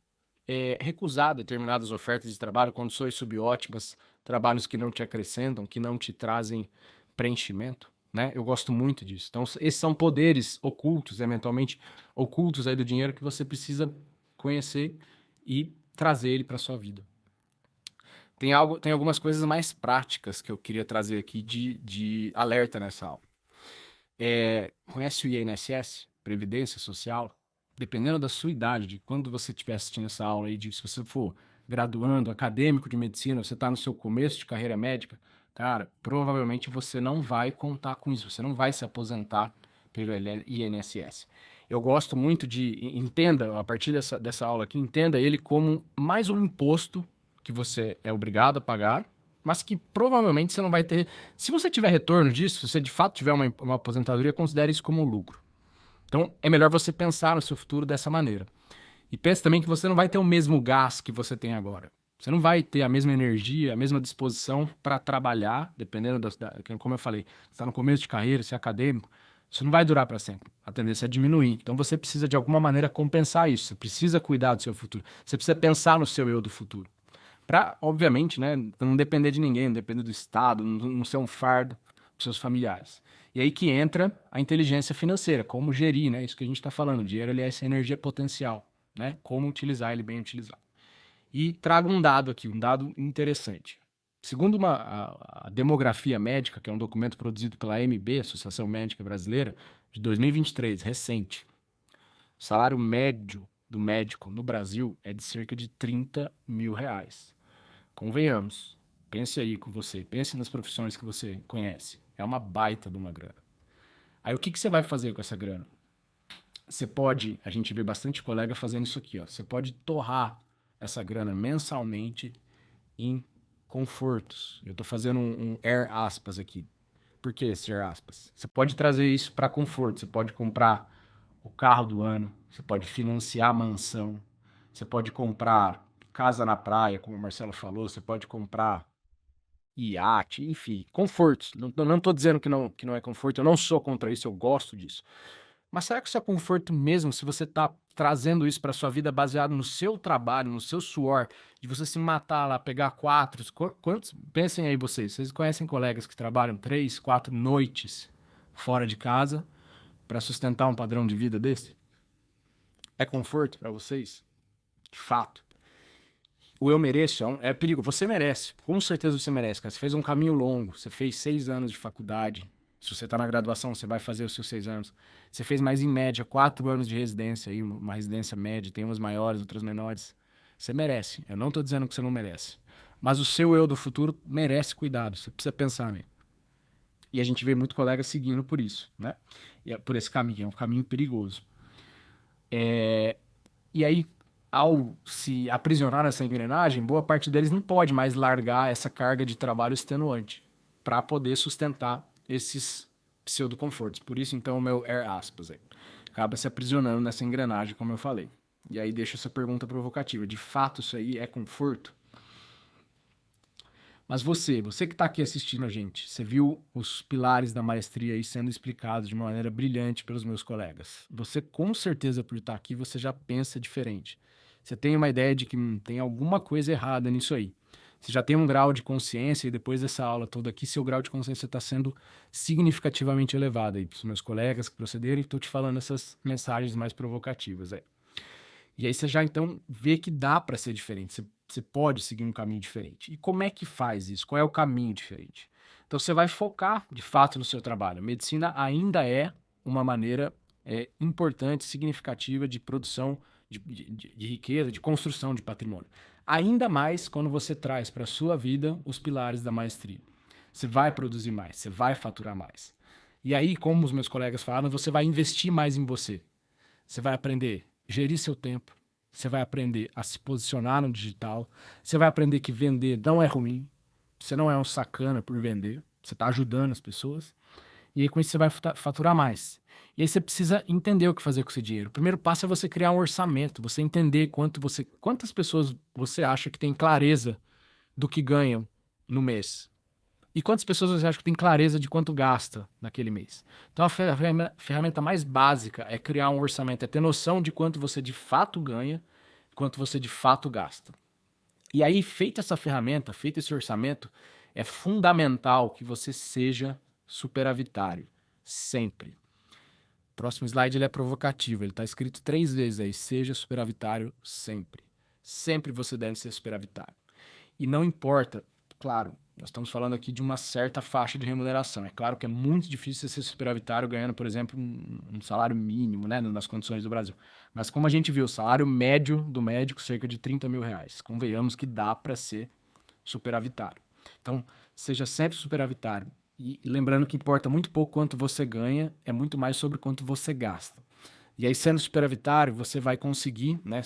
Speaker 4: recusar determinadas ofertas de trabalho, condições subótimas, trabalhos que não te acrescentam, que não te trazem preenchimento, né? Eu gosto muito disso. Então, esses são poderes ocultos, eventualmente ocultos aí do dinheiro que você precisa conhecer e trazer ele para sua vida. Tem algumas coisas mais práticas que eu queria trazer aqui de alerta nessa aula. Conhece o INSS, Previdência Social? Dependendo da sua idade, de quando você estiver assistindo essa aula aí, se você for graduando, acadêmico de medicina, você está no seu começo de carreira médica, cara, provavelmente você não vai contar com isso, você não vai se aposentar pelo INSS. Eu gosto muito entenda, a partir dessa aula aqui, entenda ele como mais um imposto que você é obrigado a pagar, mas que provavelmente você não vai ter. Se você tiver retorno disso, se você de fato tiver uma aposentadoria, considere isso como um lucro. Então, é melhor você pensar no seu futuro dessa maneira. E pense também que você não vai ter o mesmo gás que você tem agora. Você não vai ter a mesma energia, a mesma disposição para trabalhar, dependendo como eu falei, você está no começo de carreira, você é acadêmico, isso não vai durar para sempre. A tendência é diminuir. Então, você precisa, de alguma maneira, compensar isso. Você precisa cuidar do seu futuro. Você precisa pensar no seu eu do futuro. Para, obviamente, né, não depender de ninguém, não depender do Estado, não ser um fardo para os seus familiares. E aí que entra a inteligência financeira, como gerir, né? Isso que a gente está falando. O dinheiro, ele é essa energia potencial, né? Como utilizar ele bem utilizado. E trago um dado aqui, um dado interessante. Segundo a Demografia Médica, que é um documento produzido pela AMB, Associação Médica Brasileira, de 2023, recente, o salário médio do médico no Brasil é de cerca de R$30 mil. Convenhamos, pense aí com você, pense nas profissões que você conhece. É uma baita de uma grana. Aí o que você vai fazer com essa grana? Você pode, a gente vê bastante colega fazendo isso aqui, ó. Você pode torrar essa grana mensalmente em confortos. Eu tô fazendo um air aspas aqui. Por que esse air aspas? Você pode trazer isso para conforto. Você pode comprar o carro do ano, você pode financiar a mansão, você pode comprar casa na praia, como o Marcelo falou, você pode comprar iate, enfim, confortos. Não tô dizendo que não é conforto, eu não sou contra isso, eu gosto disso. Mas será que isso é conforto mesmo se você tá trazendo isso para sua vida baseado no seu trabalho, no seu suor, de você se matar lá, pegar quantos, pensem aí vocês conhecem colegas que trabalham 3, 4 noites fora de casa para sustentar um padrão de vida desse? É conforto para vocês? De fato. O eu mereço é perigo. Você merece. Com certeza você merece, cara. Você fez um caminho longo. Você fez 6 anos de faculdade. Se você está na graduação, você vai fazer os seus 6 anos. Você fez mais, em média, 4 anos de residência aí, uma residência média. Tem umas maiores, outras menores. Você merece. Eu não estou dizendo que você não merece. Mas o seu eu do futuro merece cuidado. Você precisa pensar nele. E a gente vê muito colega seguindo por isso, né? E por esse caminho. É um caminho perigoso. E aí, ao se aprisionar nessa engrenagem, boa parte deles não pode mais largar essa carga de trabalho extenuante para poder sustentar esses pseudo-confortos. Por isso, então, o meu air aspas aí acaba se aprisionando nessa engrenagem, como eu falei. E aí deixa essa pergunta provocativa. De fato, isso aí é conforto? Mas você que está aqui assistindo a gente, você viu os pilares da maestria aí sendo explicados de uma maneira brilhante pelos meus colegas. Você, com certeza, por estar aqui, você já pensa diferente. Você tem uma ideia de que tem alguma coisa errada nisso aí. Você já tem um grau de consciência e depois dessa aula toda aqui, seu grau de consciência está sendo significativamente elevado aí para os meus colegas que procederem. Estou te falando essas mensagens mais provocativas aí. E aí você já, então, vê que dá para ser diferente. Você pode seguir um caminho diferente. E como é que faz isso? Qual é o caminho diferente? Então, você vai focar, de fato, no seu trabalho. A medicina ainda é uma maneira importante, significativa de produção de riqueza, de construção de patrimônio. Ainda mais quando você traz para a sua vida os pilares da maestria. Você vai produzir mais, você vai faturar mais. E aí, como os meus colegas falaram, você vai investir mais em você. Você vai aprender a gerir seu tempo, você vai aprender a se posicionar no digital, você vai aprender que vender não é ruim, você não é um sacana por vender, você está ajudando as pessoas, e aí com isso você vai faturar mais. E aí você precisa entender o que fazer com esse dinheiro. O primeiro passo é você criar um orçamento, você entender quantas pessoas você acha que tem clareza do que ganham no mês. E quantas pessoas você acha que tem clareza de quanto gasta naquele mês? Então, a ferramenta mais básica é criar um orçamento, é ter noção de quanto você de fato ganha, quanto você de fato gasta. E aí, feita essa ferramenta, feito esse orçamento, é fundamental que você seja superavitário, sempre. O próximo slide ele é provocativo, ele está escrito 3 vezes aí, seja superavitário sempre. Sempre você deve ser superavitário. E não importa, claro, nós estamos falando aqui de uma certa faixa de remuneração. É claro que é muito difícil você ser superavitário ganhando, por exemplo, um salário mínimo, né, nas condições do Brasil. Mas como a gente viu, o salário médio do médico, cerca de 30 mil reais. Convenhamos que dá para ser superavitário. Então, seja sempre superavitário. E lembrando que importa muito pouco quanto você ganha, é muito mais sobre quanto você gasta. E aí, sendo superavitário, você vai conseguir, né,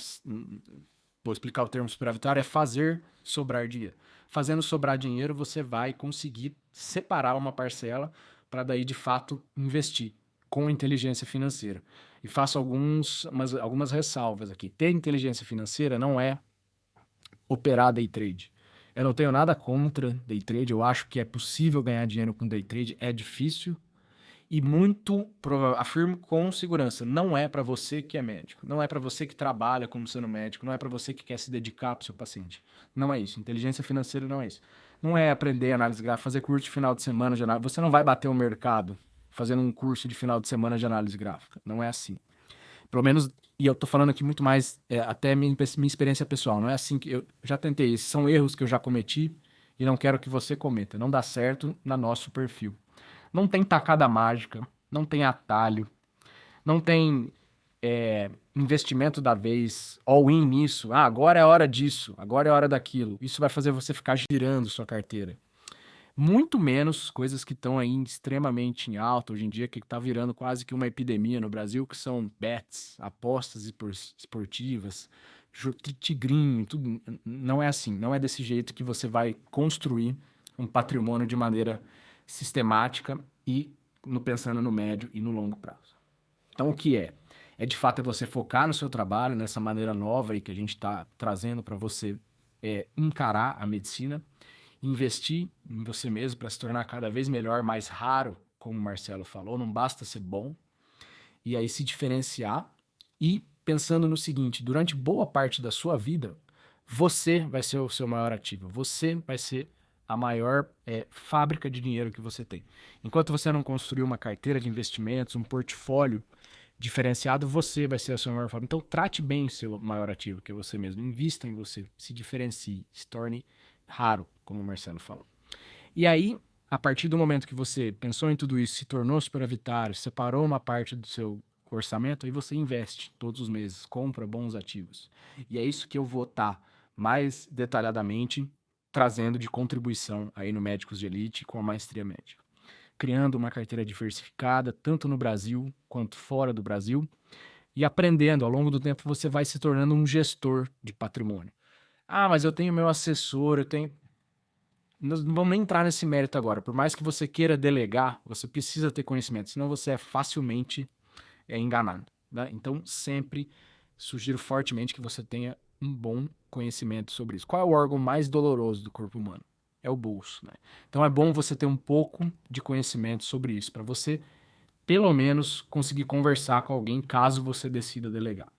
Speaker 4: vou explicar o termo superavitário, é fazer sobrar dinheiro. Fazendo sobrar dinheiro, você vai conseguir separar uma parcela para daí, de fato, investir com inteligência financeira. E faço algumas ressalvas aqui. Ter inteligência financeira não é operar day trade. Eu não tenho nada contra day trade, eu acho que é possível ganhar dinheiro com day trade, é difícil e muito, afirmo com segurança, não é para você que é médico, não é para você que trabalha como sendo médico, não é para você que quer se dedicar para o seu paciente. Não é isso, inteligência financeira não é isso. Não é aprender análise gráfica, fazer curso de final de semana de análise, você não vai bater o mercado fazendo um curso de final de semana de análise gráfica, não é assim. Pelo menos, e eu tô falando aqui muito mais, até minha experiência pessoal, não é assim que eu já tentei, esses são erros que eu já cometi e não quero que você cometa, não dá certo no nosso perfil. Não tem tacada mágica, não tem atalho, não tem investimento da vez, all-in nisso, agora é a hora disso, agora é a hora daquilo, isso vai fazer você ficar girando sua carteira. Muito menos coisas que estão aí extremamente em alta hoje em dia, que está virando quase que uma epidemia no Brasil, que são bets, apostas esportivas, tigrinho, tudo. Não é assim, não é desse jeito que você vai construir um patrimônio de maneira sistemática e pensando no médio e no longo prazo. Então, o que é? É de fato você focar no seu trabalho, nessa maneira nova aí que a gente está trazendo para você encarar a medicina, investir em você mesmo para se tornar cada vez melhor, mais raro, como o Marcelo falou, não basta ser bom, e aí se diferenciar e pensando no seguinte, durante boa parte da sua vida, você vai ser o seu maior ativo, você vai ser a maior fábrica de dinheiro que você tem. Enquanto você não construir uma carteira de investimentos, um portfólio diferenciado, você vai ser a sua maior fábrica. Então trate bem o seu maior ativo, que é você mesmo, invista em você, se diferencie, se torne raro, como o Marcelo falou. E aí, a partir do momento que você pensou em tudo isso, se tornou superavitário, separou uma parte do seu orçamento, aí você investe todos os meses, compra bons ativos. E é isso que eu vou estar mais detalhadamente trazendo de contribuição aí no Médicos de Elite com a Maestria Médica. Criando uma carteira diversificada, tanto no Brasil quanto fora do Brasil, e aprendendo, ao longo do tempo, você vai se tornando um gestor de patrimônio. Mas eu tenho meu assessor, eu tenho... Nós não vamos nem entrar nesse mérito agora. Por mais que você queira delegar, você precisa ter conhecimento, senão você é facilmente enganado. Né? Então, sempre sugiro fortemente que você tenha um bom conhecimento sobre isso. Qual é o órgão mais doloroso do corpo humano? É o bolso. Né? Então, é bom você ter um pouco de conhecimento sobre isso, para você, pelo menos, conseguir conversar com alguém caso você decida delegar.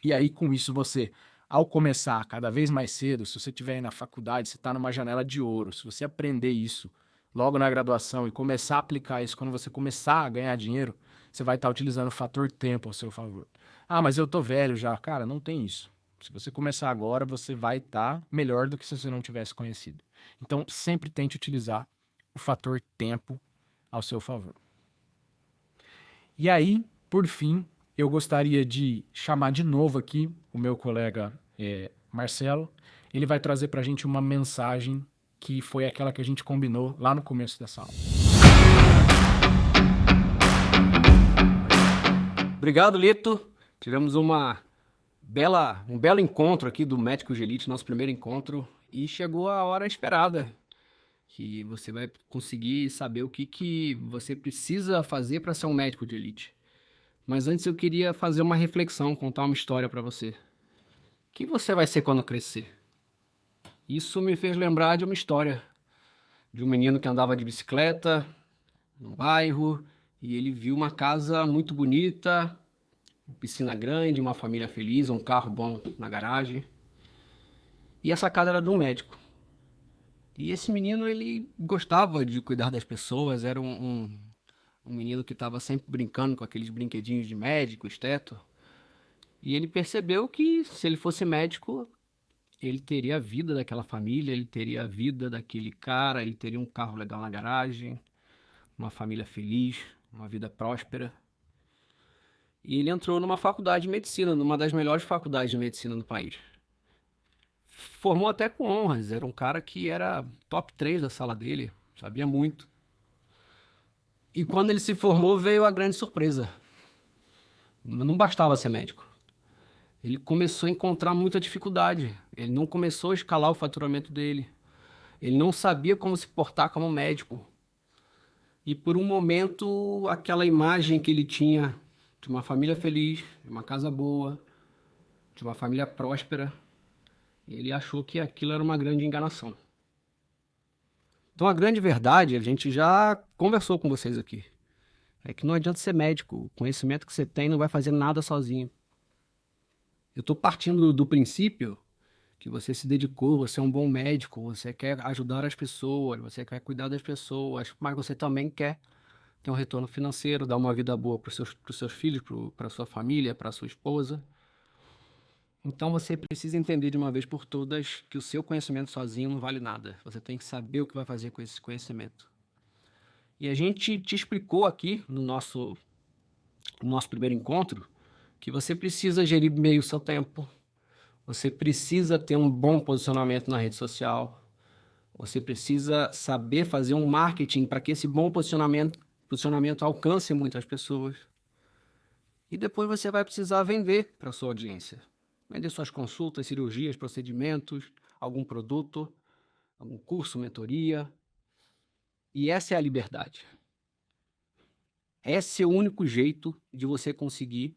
Speaker 4: E aí, com isso, você... Ao começar cada vez mais cedo, se você estiver aí na faculdade, você está numa janela de ouro. Se você aprender isso logo na graduação e começar a aplicar isso quando você começar a ganhar dinheiro, você vai estar utilizando o fator tempo ao seu favor. Mas eu tô velho já. Cara, não tem isso. Se você começar agora, você vai estar melhor do que se você não tivesse conhecido. Então, sempre tente utilizar o fator tempo ao seu favor. E aí, por fim... Eu gostaria de chamar de novo aqui o meu colega Marcelo. Ele vai trazer para a gente uma mensagem que foi aquela que a gente combinou lá no começo dessa aula.
Speaker 3: Obrigado, Lito. Tivemos um belo encontro aqui do Médicos de Elite, nosso primeiro encontro, e chegou a hora esperada, que você vai conseguir saber o que você precisa fazer para ser um médico de elite. Mas antes eu queria fazer uma reflexão, contar uma história para você. O que você vai ser quando crescer? Isso me fez lembrar de uma história de um menino que andava de bicicleta no bairro e ele viu uma casa muito bonita, piscina grande, uma família feliz, um carro bom na garagem. E essa casa era de um médico. E esse menino, ele gostava de cuidar das pessoas, era um menino que estava sempre brincando com aqueles brinquedinhos de médico, esteto. E ele percebeu que se ele fosse médico, ele teria a vida daquela família, ele teria a vida daquele cara, ele teria um carro legal na garagem, uma família feliz, uma vida próspera. E ele entrou numa faculdade de medicina, numa das melhores faculdades de medicina do país. Formou até com honras, era um cara que era top 3 da sala dele, sabia muito. E quando ele se formou, veio a grande surpresa. Não bastava ser médico. Ele começou a encontrar muita dificuldade. Ele não começou a escalar o faturamento dele. Ele não sabia como se portar como médico. E por um momento, aquela imagem que ele tinha de uma família feliz, de uma casa boa, de uma família próspera, ele achou que aquilo era uma grande enganação. Então a grande verdade, a gente já conversou com vocês aqui, é que não adianta ser médico. O conhecimento que você tem não vai fazer nada sozinho. Eu estou partindo do princípio que você se dedicou, você é um bom médico, você quer ajudar as pessoas, você quer cuidar das pessoas, mas você também quer ter um retorno financeiro, dar uma vida boa para os seus filhos, para a sua família, para a sua esposa. Então você precisa entender de uma vez por todas que o seu conhecimento sozinho não vale nada. Você tem que saber o que vai fazer com esse conhecimento. E a gente te explicou aqui no nosso primeiro encontro que você precisa gerir bem o seu tempo, você precisa ter um bom posicionamento na rede social, você precisa saber fazer um marketing para que esse bom posicionamento alcance muitas pessoas. E depois você vai precisar vender para a sua audiência. Vender suas consultas, cirurgias, procedimentos, algum produto, algum curso, mentoria. E essa é a liberdade. Esse é o único jeito de você conseguir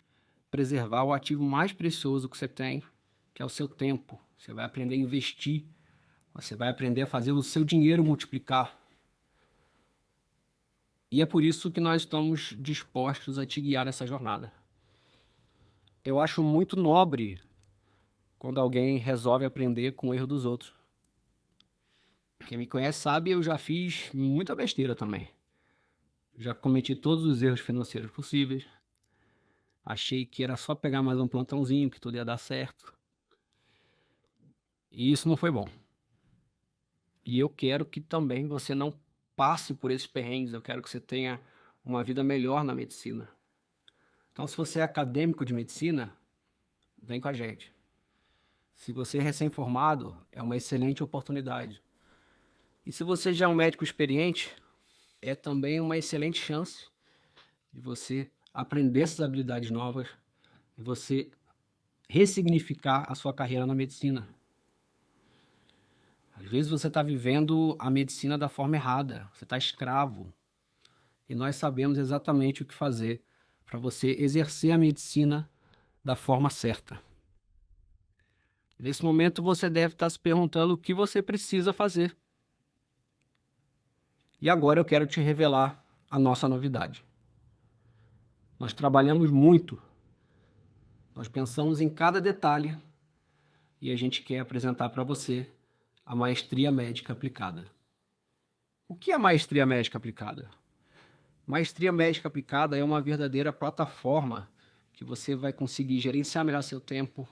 Speaker 3: preservar o ativo mais precioso que você tem, que é o seu tempo. Você vai aprender a investir, você vai aprender a fazer o seu dinheiro multiplicar. E é por isso que nós estamos dispostos a te guiar nessa jornada. Eu acho muito nobre quando alguém resolve aprender com o erro dos outros. Quem me conhece sabe, eu já fiz muita besteira também. Já cometi todos os erros financeiros possíveis. Achei que era só pegar mais um plantãozinho, que tudo ia dar certo. E isso não foi bom. E eu quero que também você não passe por esses perrengues. Eu quero que você tenha uma vida melhor na medicina. Então, se você é acadêmico de medicina, vem com a gente. Se você é recém-formado, é uma excelente oportunidade. E se você já é um médico experiente, é também uma excelente chance de você aprender essas habilidades novas e você ressignificar a sua carreira na medicina. Às vezes você está vivendo a medicina da forma errada, você está escravo. E nós sabemos exatamente o que fazer para você exercer a medicina da forma certa. Nesse momento você deve estar se perguntando o que você precisa fazer. E agora eu quero te revelar a nossa novidade. Nós trabalhamos muito, nós pensamos em cada detalhe e a gente quer apresentar para você a Maestria Médica Aplicada. O que é a Maestria Médica Aplicada? Maestria Médica Aplicada é uma verdadeira plataforma que você vai conseguir gerenciar melhor seu tempo,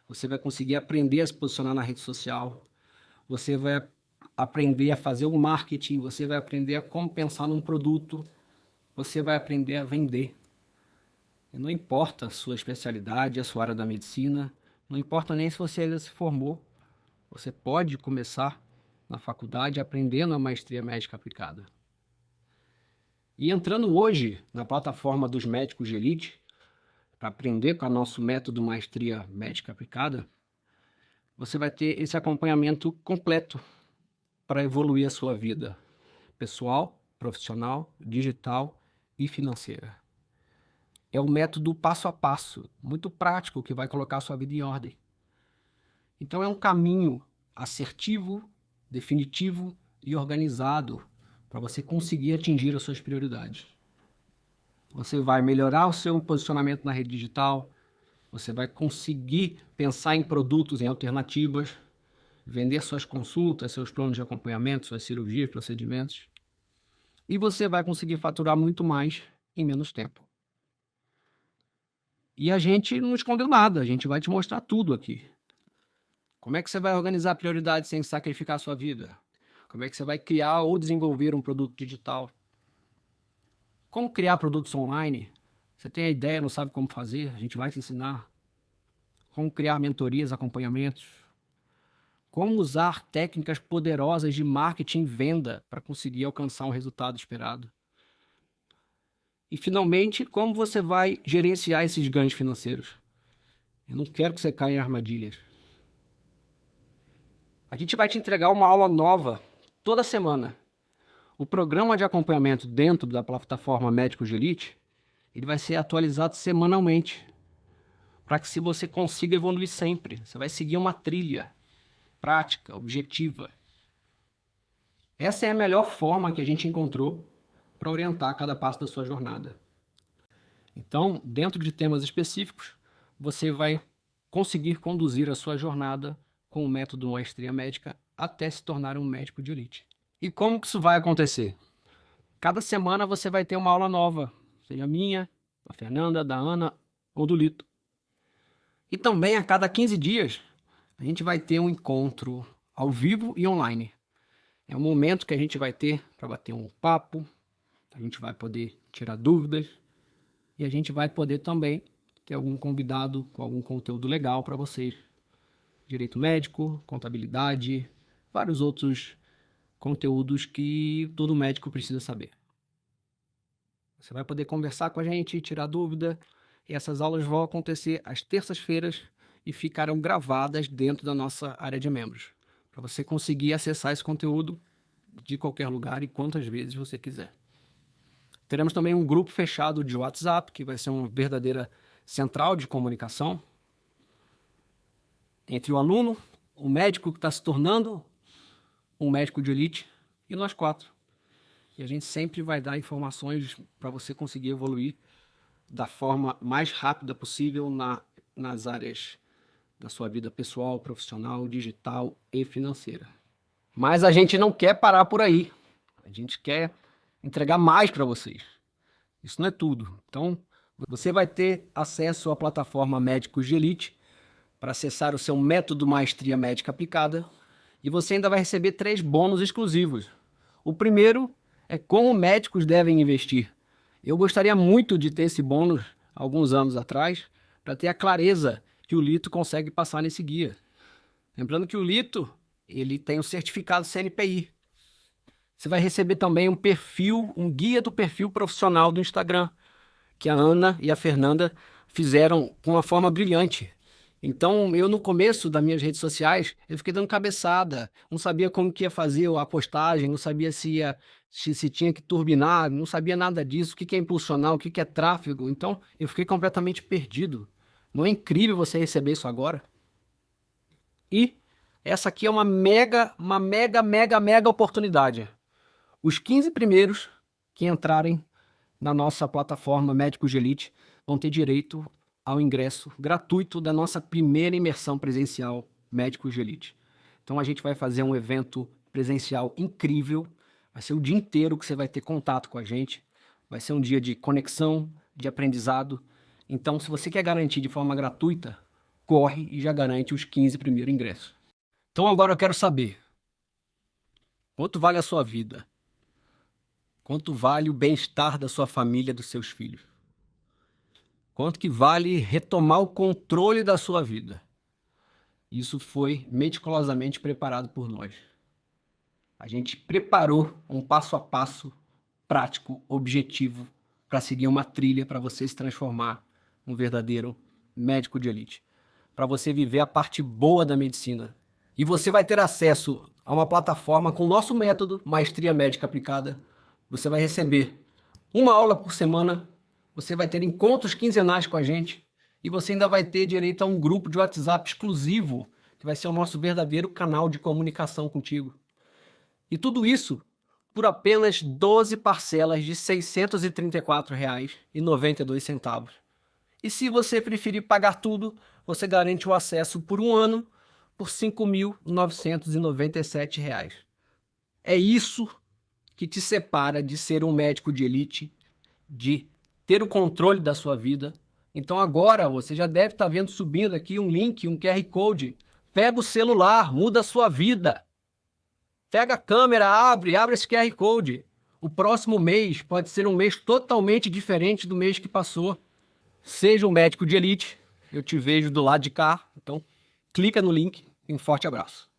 Speaker 3: você vai conseguir aprender a se posicionar na rede social, você vai aprender a fazer o marketing, você vai aprender a como pensar num produto, você vai aprender a vender. E não importa a sua especialidade, a sua área da medicina, não importa nem se você ainda se formou, você pode começar na faculdade aprendendo a Maestria Médica Aplicada. E entrando hoje na plataforma dos médicos de elite, para aprender com o nosso método Maestria Médica Aplicada, você vai ter esse acompanhamento completo para evoluir a sua vida pessoal, profissional, digital e financeira. É um método passo a passo, muito prático, que vai colocar a sua vida em ordem. Então é um caminho assertivo, definitivo e organizado para você conseguir atingir as suas prioridades. Você vai melhorar o seu posicionamento na rede digital, você vai conseguir pensar em produtos, em alternativas, vender suas consultas, seus planos de acompanhamento, suas cirurgias, procedimentos. E você vai conseguir faturar muito mais em menos tempo. E a gente não escondeu nada, a gente vai te mostrar tudo aqui. Como é que você vai organizar prioridades sem sacrificar a sua vida? Como é que você vai criar ou desenvolver um produto digital? Como criar produtos online? Você tem a ideia, não sabe como fazer? A gente vai te ensinar. Como criar mentorias, acompanhamentos. Como usar técnicas poderosas de marketing e venda para conseguir alcançar um resultado esperado. E, finalmente, como você vai gerenciar esses ganhos financeiros. Eu não quero que você caia em armadilhas. A gente vai te entregar uma aula nova toda semana. O programa de acompanhamento dentro da plataforma Médicos de Elite, ele vai ser atualizado semanalmente, para que você consiga evoluir sempre. Você vai seguir uma trilha prática, objetiva. Essa é a melhor forma que a gente encontrou para orientar cada passo da sua jornada. Então, dentro de temas específicos, você vai conseguir conduzir a sua jornada com o método Maestria Médica até se tornar um médico de elite. E como que isso vai acontecer? Cada semana você vai ter uma aula nova, seja minha, da Fernanda, da Ana ou do Lito. E também a cada 15 dias a gente vai ter um encontro ao vivo e online. É um momento que a gente vai ter para bater um papo, a gente vai poder tirar dúvidas e a gente vai poder também ter algum convidado com algum conteúdo legal para vocês. Direito médico, contabilidade, vários outros conteúdos que todo médico precisa saber. Você vai poder conversar com a gente, tirar dúvida, e essas aulas vão acontecer às terças-feiras e ficarão gravadas dentro da nossa área de membros, para você conseguir acessar esse conteúdo de qualquer lugar e quantas vezes você quiser. Teremos também um grupo fechado de WhatsApp, que vai ser uma verdadeira central de comunicação entre o aluno, o médico que está se tornando um médico de elite e nós quatro. E a gente sempre vai dar informações para você conseguir evoluir da forma mais rápida possível nas áreas da sua vida pessoal, profissional, digital e financeira. Mas a gente não quer parar por aí. A gente quer entregar mais para vocês. Isso não é tudo. Então, você vai ter acesso à plataforma Médicos de Elite para acessar o seu método Maestria Médica Aplicada e você ainda vai receber 3 bônus exclusivos. O primeiro é como médicos devem investir. Eu gostaria muito de ter esse bônus alguns anos atrás para ter a clareza que o Lito consegue passar nesse guia. Lembrando que o Lito ele tem o certificado CNPI. Você vai receber também um guia do perfil profissional do Instagram, que a Ana e a Fernanda fizeram com uma forma brilhante. Então, eu no começo das minhas redes sociais, eu fiquei dando cabeçada, não sabia como que ia fazer a postagem, não sabia se tinha que turbinar, não sabia nada disso, o que é impulsionar, o que é tráfego. Então, eu fiquei completamente perdido. Não é incrível você receber isso agora? E essa aqui é uma mega oportunidade. Os 15 primeiros que entrarem na nossa plataforma Médicos de Elite vão ter direito ao ingresso gratuito da nossa primeira imersão presencial Médicos de Elite. Então a gente vai fazer um evento presencial incrível, vai ser o dia inteiro que você vai ter contato com a gente, vai ser um dia de conexão, de aprendizado. Então se você quer garantir de forma gratuita, corre e já garante os 15 primeiros ingressos. Então agora eu quero saber, quanto vale a sua vida? Quanto vale o bem-estar da sua família, dos seus filhos? Quanto que vale retomar o controle da sua vida? Isso foi meticulosamente preparado por nós. A gente preparou um passo a passo prático, objetivo, para seguir uma trilha para você se transformar num verdadeiro médico de elite. Para você viver a parte boa da medicina. E você vai ter acesso a uma plataforma com o nosso método, Maestria Médica Aplicada. Você vai receber uma aula por semana, você vai ter encontros quinzenais com a gente e você ainda vai ter direito a um grupo de WhatsApp exclusivo, que vai ser o nosso verdadeiro canal de comunicação contigo. E tudo isso por apenas 12 parcelas de R$ 634,92. E se você preferir pagar tudo, você garante o acesso por um ano por R$ 5.997. É isso que te separa de ser um médico de elite, de ter o controle da sua vida. Então agora você já deve estar vendo subindo aqui um link, um QR Code. Pega o celular, muda a sua vida. Pega a câmera, abre esse QR Code. O próximo mês pode ser um mês totalmente diferente do mês que passou. Seja um médico de elite, eu te vejo do lado de cá. Então, clica no link e um forte abraço.